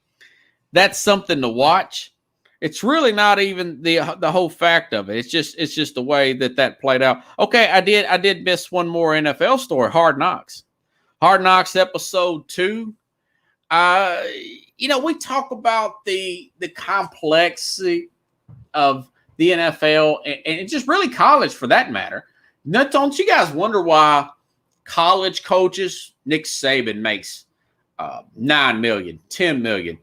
That's something to watch. It's really not even the whole fact of it. It's just the way that played out. Okay, I did miss one more NFL story. Hard Knocks. Hard Knocks episode 2. We talk about the complexity of the NFL and just really college for that matter. Don't you guys wonder why college coaches, Nick Saban makes $9 million, $10 million.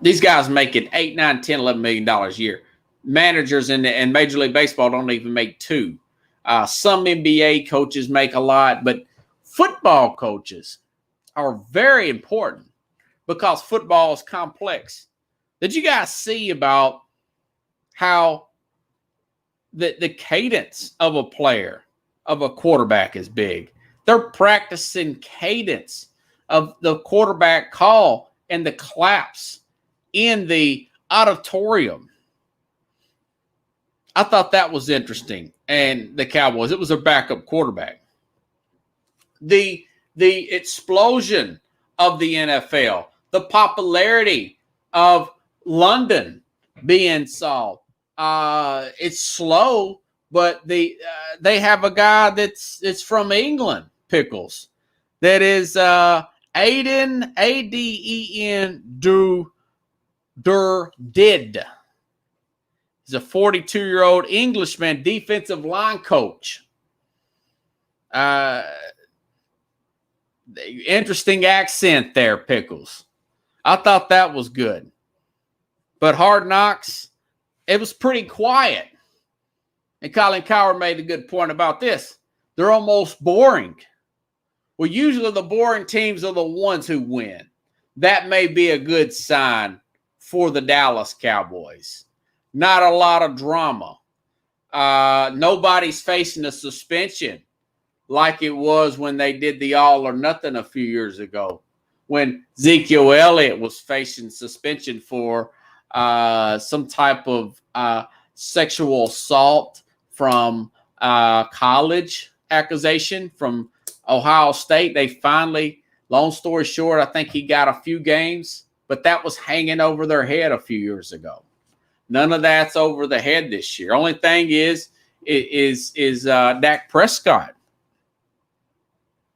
These guys making $8, $9, $10, $11 million a year. Managers in Major League Baseball don't even make $2. Some NBA coaches make a lot, but football coaches are very important because football is complex. Did you guys see about how the cadence of a player, of a quarterback is big? They're practicing cadence of the quarterback call and the claps in the auditorium. I thought that was interesting. And the Cowboys, it was their backup quarterback. The explosion of the NFL, the popularity of London being solved. It's slow, but they have a guy that's from England, Pickles, that is Aden, Aden Did. He's a 42-year-old Englishman, defensive line coach. Interesting accent there, Pickles. I thought that was good. But Hard Knocks, it was pretty quiet. And Colin Cowherd made a good point about this. They're almost boring. Well, usually the boring teams are the ones who win. That may be a good sign for the Dallas Cowboys. Not a lot of drama. Nobody's facing a suspension like it was when they did the all or nothing a few years ago, when Ezekiel Elliott was facing suspension for some type of sexual assault from college accusation from Ohio State. They finally, long story short, I think he got a few games, but that was hanging over their head a few years ago. None of that's over the head this year. Only thing is Dak Prescott.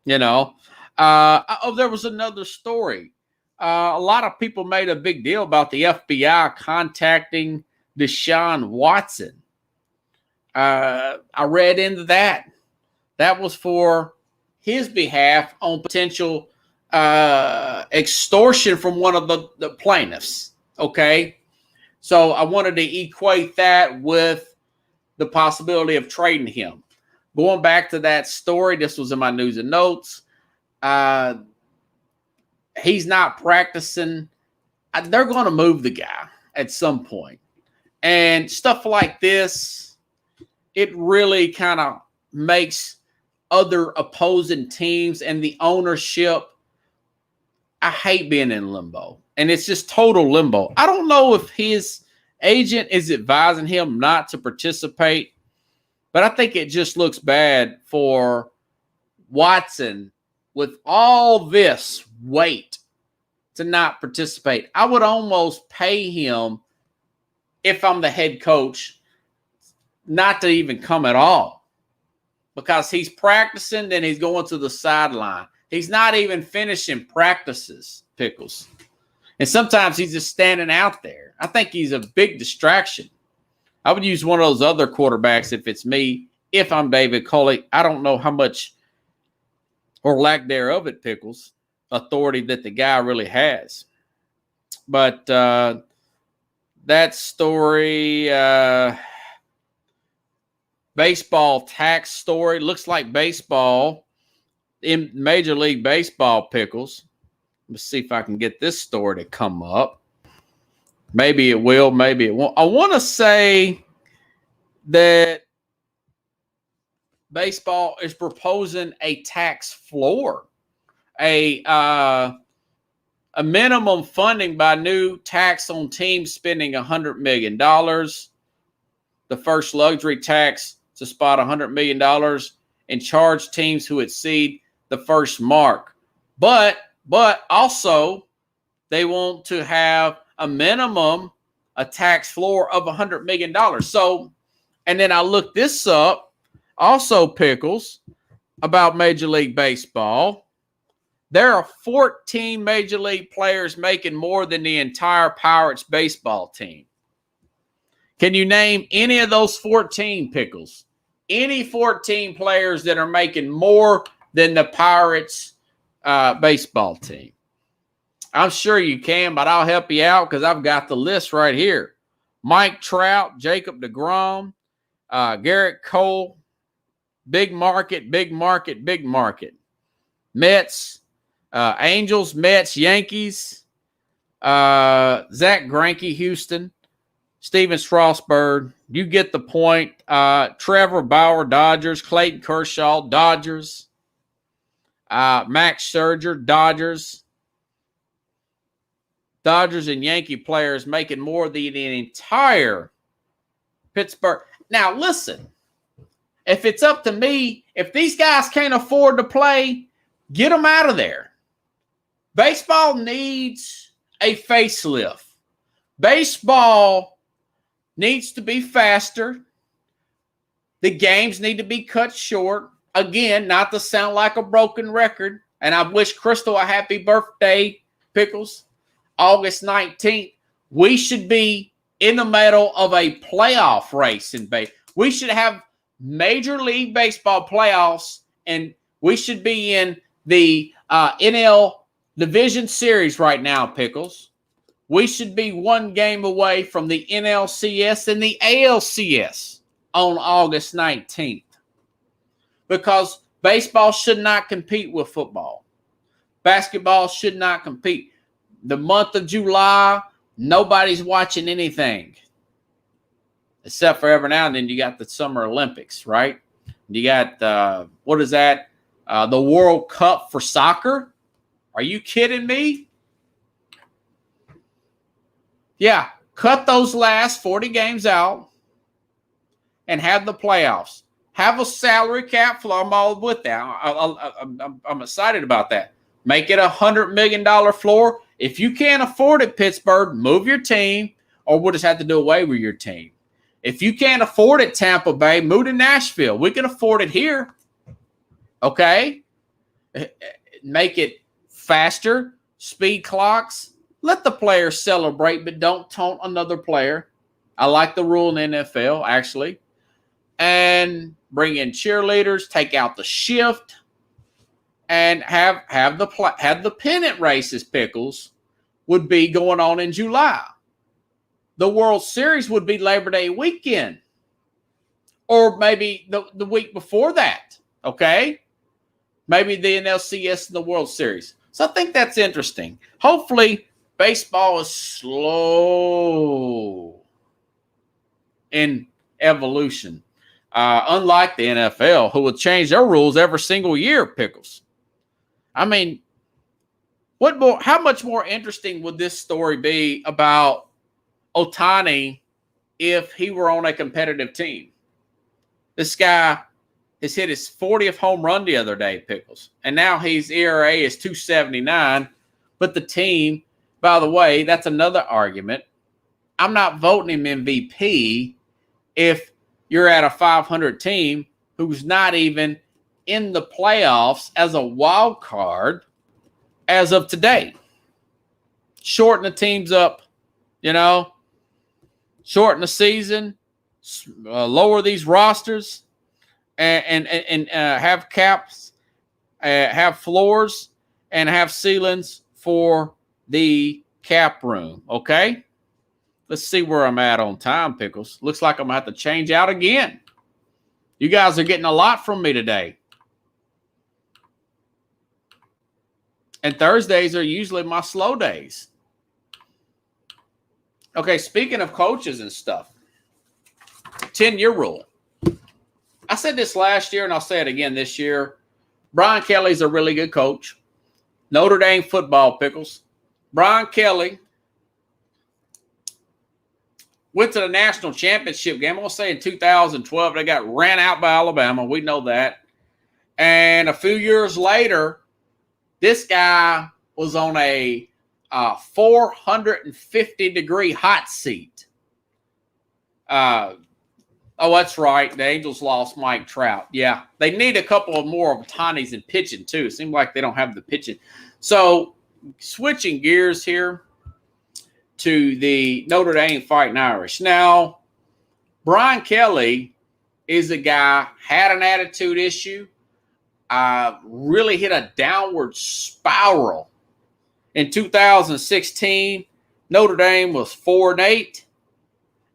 You know, there was another story. A lot of people made a big deal about the FBI contacting Deshaun Watson. I read into that. That was for his behalf on potential extortion from one of the plaintiffs. Okay. So I wanted to equate that with the possibility of trading him. Going back to that story, this was in my news and notes. He's not practicing. They're going to move the guy at some point. And stuff like this, it really kind of makes other opposing teams and the ownership. I hate being in limbo. And it's just total limbo. I don't know if his agent is advising him not to participate, but I think it just looks bad for Watson with all this weight to not participate. I would almost pay him, if I'm the head coach, not to even come at all, because he's practicing, then he's going to the sideline. He's not even finishing practices, Pickles. And sometimes he's just standing out there. I think he's a big distraction. I would use one of those other quarterbacks if it's me, if I'm David Culley. I don't know how much, or lack thereof at Pickles, authority that the guy really has. But that story, baseball tax story, looks like baseball in Major League Baseball, Pickles. Let's see if I can get this story to come up. Maybe it will, maybe it won't. I want to say that baseball is proposing a tax floor, a minimum funding by new tax on teams spending $100 million. The first luxury tax to spot $100 million and charge teams who exceed the first mark. But also they want to have a minimum, a tax floor of $100 million. So, and then I looked this up, also, Pickles, about Major League Baseball. There are 14 Major League players making more than the entire Pirates baseball team. Can you name any of those 14, Pickles? Any 14 players that are making more than the Pirates baseball team? I'm sure you can, but I'll help you out because I've got the list right here. Mike Trout, Jacob deGrom, Garrett Cole, big market, big market, big market. Mets, Angels, Mets, Yankees, Zach Greinke, Houston, Steven Strasburg. You get the point. Trevor Bauer, Dodgers, Clayton Kershaw, Dodgers, Max Scherzer, Dodgers. Dodgers and Yankee players making more than the entire Pittsburgh. Now, listen, if it's up to me, if these guys can't afford to play, get them out of there. Baseball needs a facelift. Baseball needs to be faster. The games need to be cut short. Again, not to sound like a broken record. And I wish Crystal a happy birthday, Pickles. August 19th. We should be in the middle of a playoff race in baseball. We should have Major League Baseball playoffs, and we should be in the NL Division Series right now, Pickles. We should be one game away from the NLCS and the ALCS on August 19th, because baseball should not compete with football. Basketball should not compete. The month of July, nobody's watching anything. Except for every now and then you got the Summer Olympics, right? You got, what is that? The World Cup for soccer? Are you kidding me? Yeah, cut those last 40 games out and have the playoffs. Have a salary cap floor. I'm all with that. I'm excited about that. Make it $100 million floor. If you can't afford it, Pittsburgh, move your team, or we'll just have to do away with your team. If you can't afford it, Tampa Bay, move to Nashville. We can afford it here. Okay? Make it faster, speed clocks. Let the players celebrate, but don't taunt another player. I like the rule in the NFL, actually. And bring in cheerleaders, take out the shift, and have the pennant races, Pickles, would be going on in July. The World Series would be Labor Day weekend, or maybe the week before that, okay? Maybe the NLCS and the World Series. So I think that's interesting. Hopefully, baseball is slow in evolution, unlike the NFL, who would change their rules every single year, Pickles. I mean, how much more interesting would this story be about Ohtani if he were on a competitive team? This guy has hit his 40th home run the other day, Pickles. And now his ERA is 2.79. But the team, by the way, that's another argument. I'm not voting him MVP if you're at a 500 team who's not even in the playoffs as a wild card as of today. Shorten the teams up, shorten the season, lower these rosters, and have caps, have floors, and have ceilings for the cap room, okay? Let's see where I'm at on time, Pickles. Looks like I'm going to have to change out again. You guys are getting a lot from me today. And Thursdays are usually my slow days. Okay, speaking of coaches and stuff, 10-year rule. I said this last year, and I'll say it again this year. Brian Kelly's a really good coach. Notre Dame football, Pickles. Brian Kelly went to the national championship game. I'm going to say in 2012, they got ran out by Alabama. We know that. And a few years later, this guy was on a 450-degree hot seat. Oh, that's right. The Angels lost Mike Trout. Yeah, they need a couple of more of Ohtani's in pitching, too. It seems like they don't have the pitching. So, switching gears here to the Notre Dame Fighting Irish. Now, Brian Kelly is a guy, had an attitude issue, really hit a downward spiral. In 2016, Notre Dame was 4-8,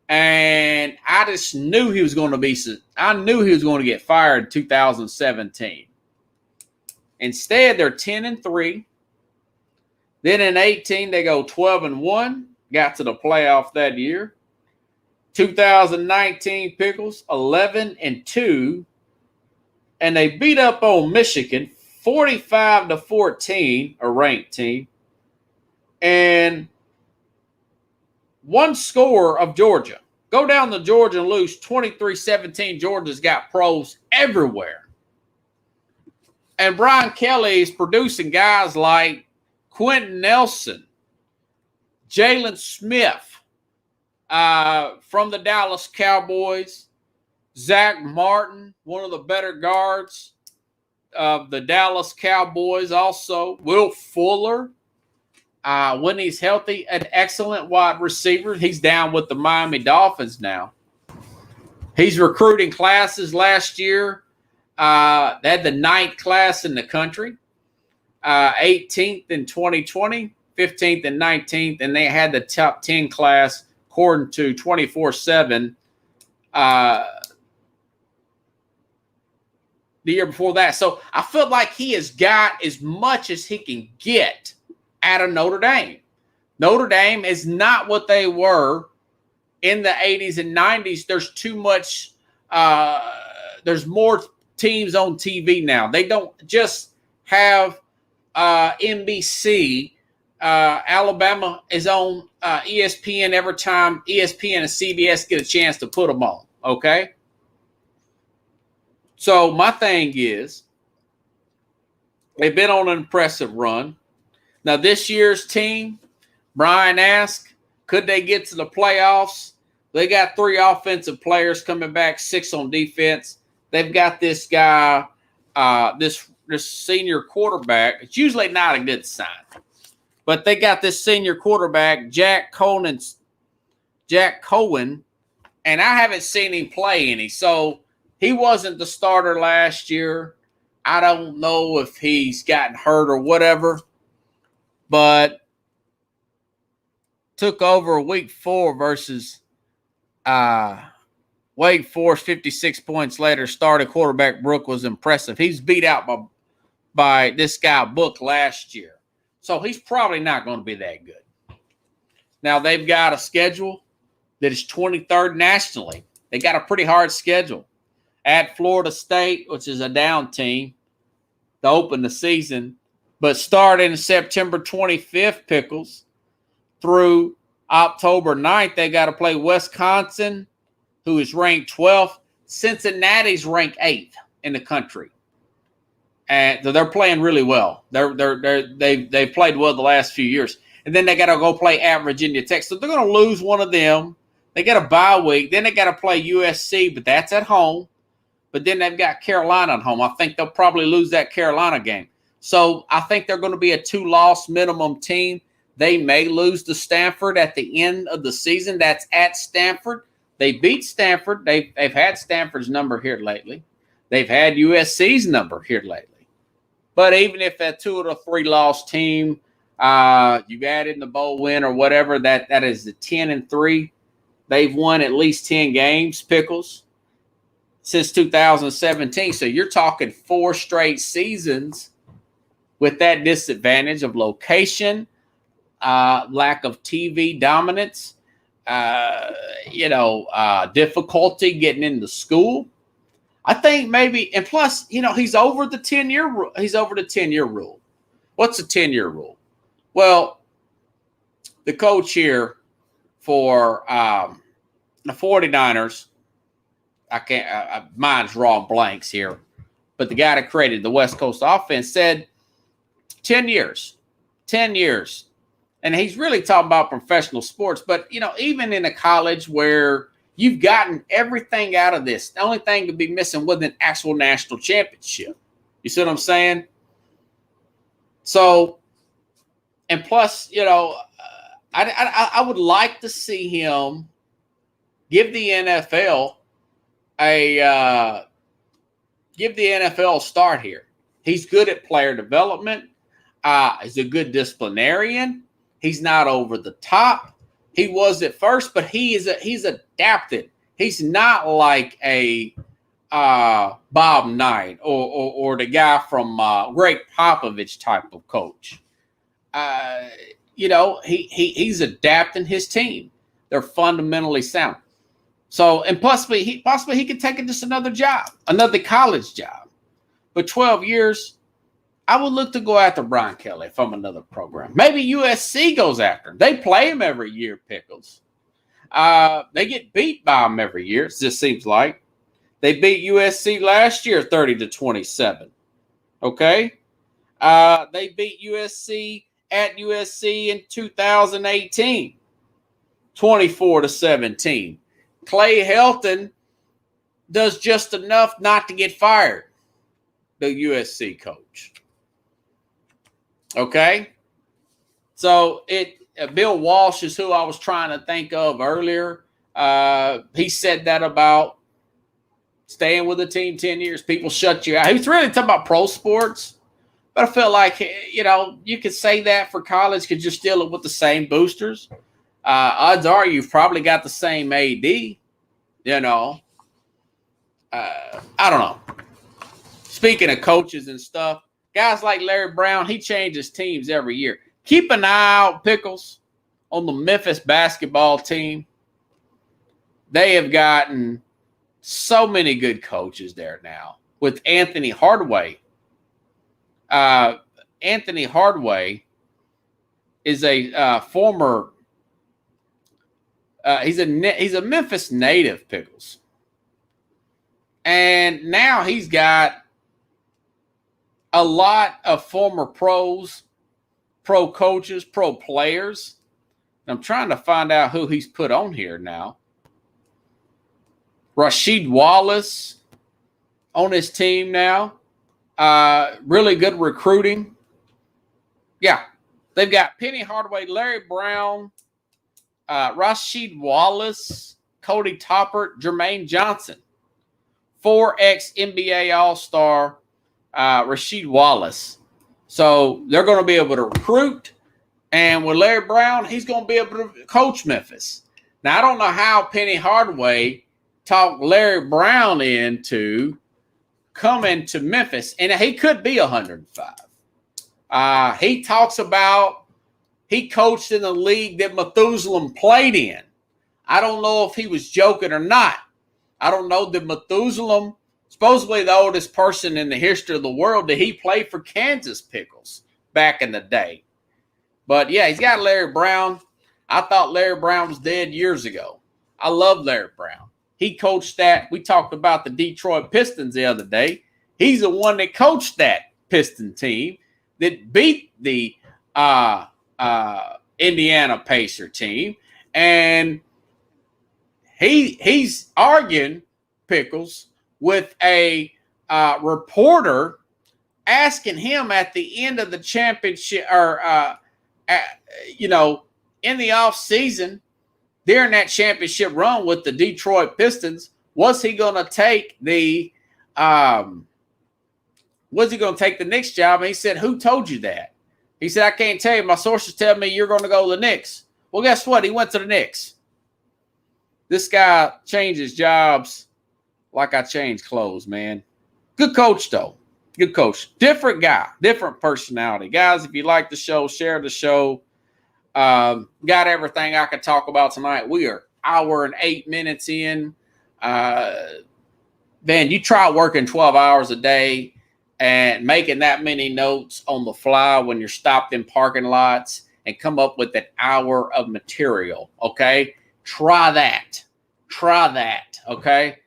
And I just knew he was going to get fired in 2017. Instead, they're 10-3. Then in 18, they go 12-1. Got to the playoff that year. 2019 Pickles 11-2. And they beat up on Michigan 45-14, a ranked team. And one score of Georgia. Go down to Georgia and lose 23-17. Georgia's got pros everywhere. And Brian Kelly is producing guys like Quentin Nelson, Jalen Smith from the Dallas Cowboys, Zach Martin, one of the better guards of the Dallas Cowboys also, Will Fuller. When he's healthy, an excellent wide receiver. He's down with the Miami Dolphins now. He's recruiting classes last year. They had the 9th class in the country, 18th in 2020, 15th and 19th, and they had the top 10 class according to 24/7 the year before that. So I feel like he has got as much as he can get out of Notre Dame. Notre Dame is not what they were in the 80s and 90s. There's too much. There's more teams on TV now. They don't just have NBC. Alabama is on ESPN every time ESPN and CBS get a chance to put them on. Okay? So my thing is, they've been on an impressive run. Now, this year's team, Brian asked, could they get to the playoffs? They got 3 offensive players coming back, 6 on defense. They've got this guy, this senior quarterback. It's usually not a good sign. But they got this senior quarterback, Jack Cohen, and I haven't seen him play any. So he wasn't the starter last year. I don't know if he's gotten hurt or whatever. But took over week 4 versus Wake Forest 56 points later. Started quarterback Brook was impressive. He's beat out by this guy Book last year. So he's probably not going to be that good. Now they've got a schedule that is 23rd nationally. They got a pretty hard schedule. At Florida State, which is a down team, to open the season. But starting September 25th, Pickles, through October 9th, they got to play Wisconsin, who is ranked 12th. Cincinnati's ranked 8th in the country. And so they're playing really well. They've played well the last few years. And then they got to go play at Virginia Tech. So they're going to lose one of them. They got a bye week. Then they got to play USC, but that's at home. But then they've got Carolina at home. I think they'll probably lose that Carolina game. So I think they're going to be a 2-loss minimum team. They may lose to Stanford at the end of the season. That's at Stanford. They beat Stanford. They've had Stanford's number here lately. They've had USC's number here lately. But even if that 2 or 3-loss team, you've added the bowl win or whatever, that is the 10-3. They've won at least 10 games, Pickles, since 2017. So you're talking 4 straight seasons with that disadvantage of location, lack of TV dominance, difficulty getting into school. I think maybe, and plus, he's over the 10-year. He's over the 10-year rule. What's the 10-year rule? Well, the coach here for the 49ers, mine's drawing blanks here, but the guy that created the West Coast offense said 10 years. And he's really talking about professional sports. But, even in a college where you've gotten everything out of this, the only thing to be missing was an actual national championship. You see what I'm saying? So, and plus, I would like to see him give the NFL a start here. He's good at player development. He's a good disciplinarian. He's not over the top. he was at first, but he's adapted. He's not like a Bob Knight or the guy from Greg Popovich type of coach. He's adapting his team. They're fundamentally sound. So, and possibly he could take just another job, another college job. But 12 years, I would look to go after Brian Kelly from another program. Maybe USC goes after him. They play him every year, Pickles. They get beat by him every year, it just seems like. They beat USC last year 30-27. Okay? They beat USC at USC in 2018, 24-17. Clay Helton does just enough not to get fired, the USC coach. Okay? So Bill Walsh is who I was trying to think of earlier. He said that about staying with the team 10 years. People shut you out. He was really talking about pro sports. But I feel like, you could say that for college because you're still with the same boosters. Odds are you've probably got the same AD, I don't know. Speaking of coaches and stuff, guys like Larry Brown, he changes teams every year. Keep an eye out, Pickles, on the Memphis basketball team. They have gotten so many good coaches there now with Anthony Hardaway. Anthony Hardaway is a former he's a Memphis native, Pickles. And now he's got a lot of former pros, pro coaches, pro players. And I'm trying to find out who he's put on here now. Rasheed Wallace on his team now. Really good recruiting. Yeah. They've got Penny Hardaway, Larry Brown, Rasheed Wallace, Cody Toppert, Jermaine Johnson. 4X NBA All-Star Rasheed Wallace. So they're going to be able to recruit. And with Larry Brown, he's going to be able to coach Memphis. Now, I don't know how Penny Hardaway talked Larry Brown into coming to Memphis. And he could be 105. He talks about he coached in the league that Methuselah played in. I don't know if he was joking or not. I don't know that Methuselah, supposedly the oldest person in the history of the world, that he played for Kansas, Pickles, back in the day. But, yeah, he's got Larry Brown. I thought Larry Brown was dead years ago. I love Larry Brown. He coached that. We talked about the Detroit Pistons the other day. He's the one that coached that Piston team that beat the Indiana Pacer team. And he's arguing, Pickles, with a reporter asking him at the end of the championship or, in the offseason during that championship run with the Detroit Pistons, was he going to take the Knicks job? And he said, who told you that? He said, I can't tell you. My sources tell me you're going to go to the Knicks. Well, guess what? He went to the Knicks. This guy changes jobs like I change clothes, man. Good coach, though. Good coach. Different guy. Different personality. Guys, if you like the show, share the show. Got everything I could talk about tonight. We are hour and 8 minutes in. Man, you try working 12 hours a day and making that many notes on the fly when you're stopped in parking lots and come up with an hour of material, okay? Try that. Okay?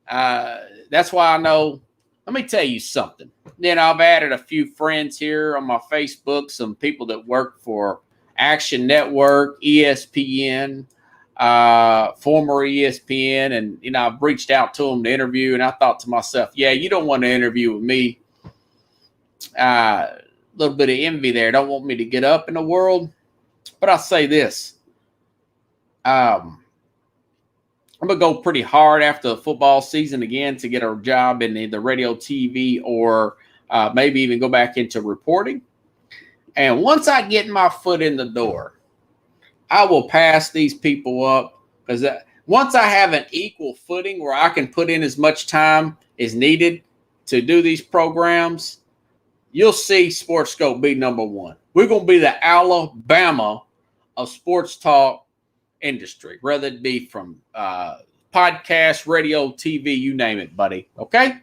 That's why I know. Let me tell you something. I've added a few friends here on my Facebook, some people that work for Action Network, ESPN, former ESPN, and, I've reached out to them to interview, and I thought to myself, yeah, you don't want to interview with me. A little bit of envy there. Don't want me to get up in the world. But I'll say this. I'm going to go pretty hard after the football season again to get a job in either radio, TV, or maybe even go back into reporting. And once I get my foot in the door, I will pass these people up because once I have an equal footing where I can put in as much time as needed to do these programs, you'll see Sports Scope be number one. We're going to be the Alabama of sports talk industry, whether it be from podcast, radio, TV, you name it, buddy. Okay?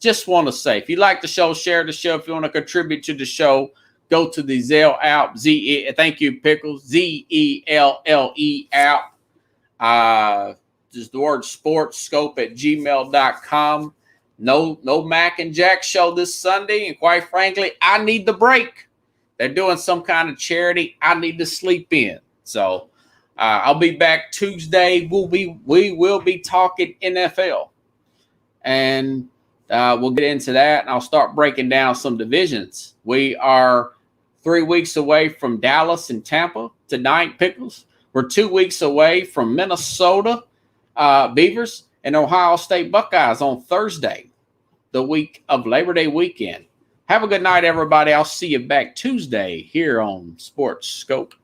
Just want to say, if you like the show, share the show. If you want to contribute to the show, go to the Zelle app. Thank you, Pickles. ZELLE app. Just the word sportscope@gmail.com. No Mac and Jack show this Sunday, and quite frankly, I need the break. They're doing some kind of charity. I need to sleep in. So I'll be back Tuesday. We will be talking NFL, and we'll get into that, and I'll start breaking down some divisions. We are 3 weeks away from Dallas and Tampa tonight, Pickles. We're 2 weeks away from Minnesota Beavers and Ohio State Buckeyes on Thursday, the week of Labor Day weekend. Have a good night, everybody. I'll see you back Tuesday here on Sports Scope.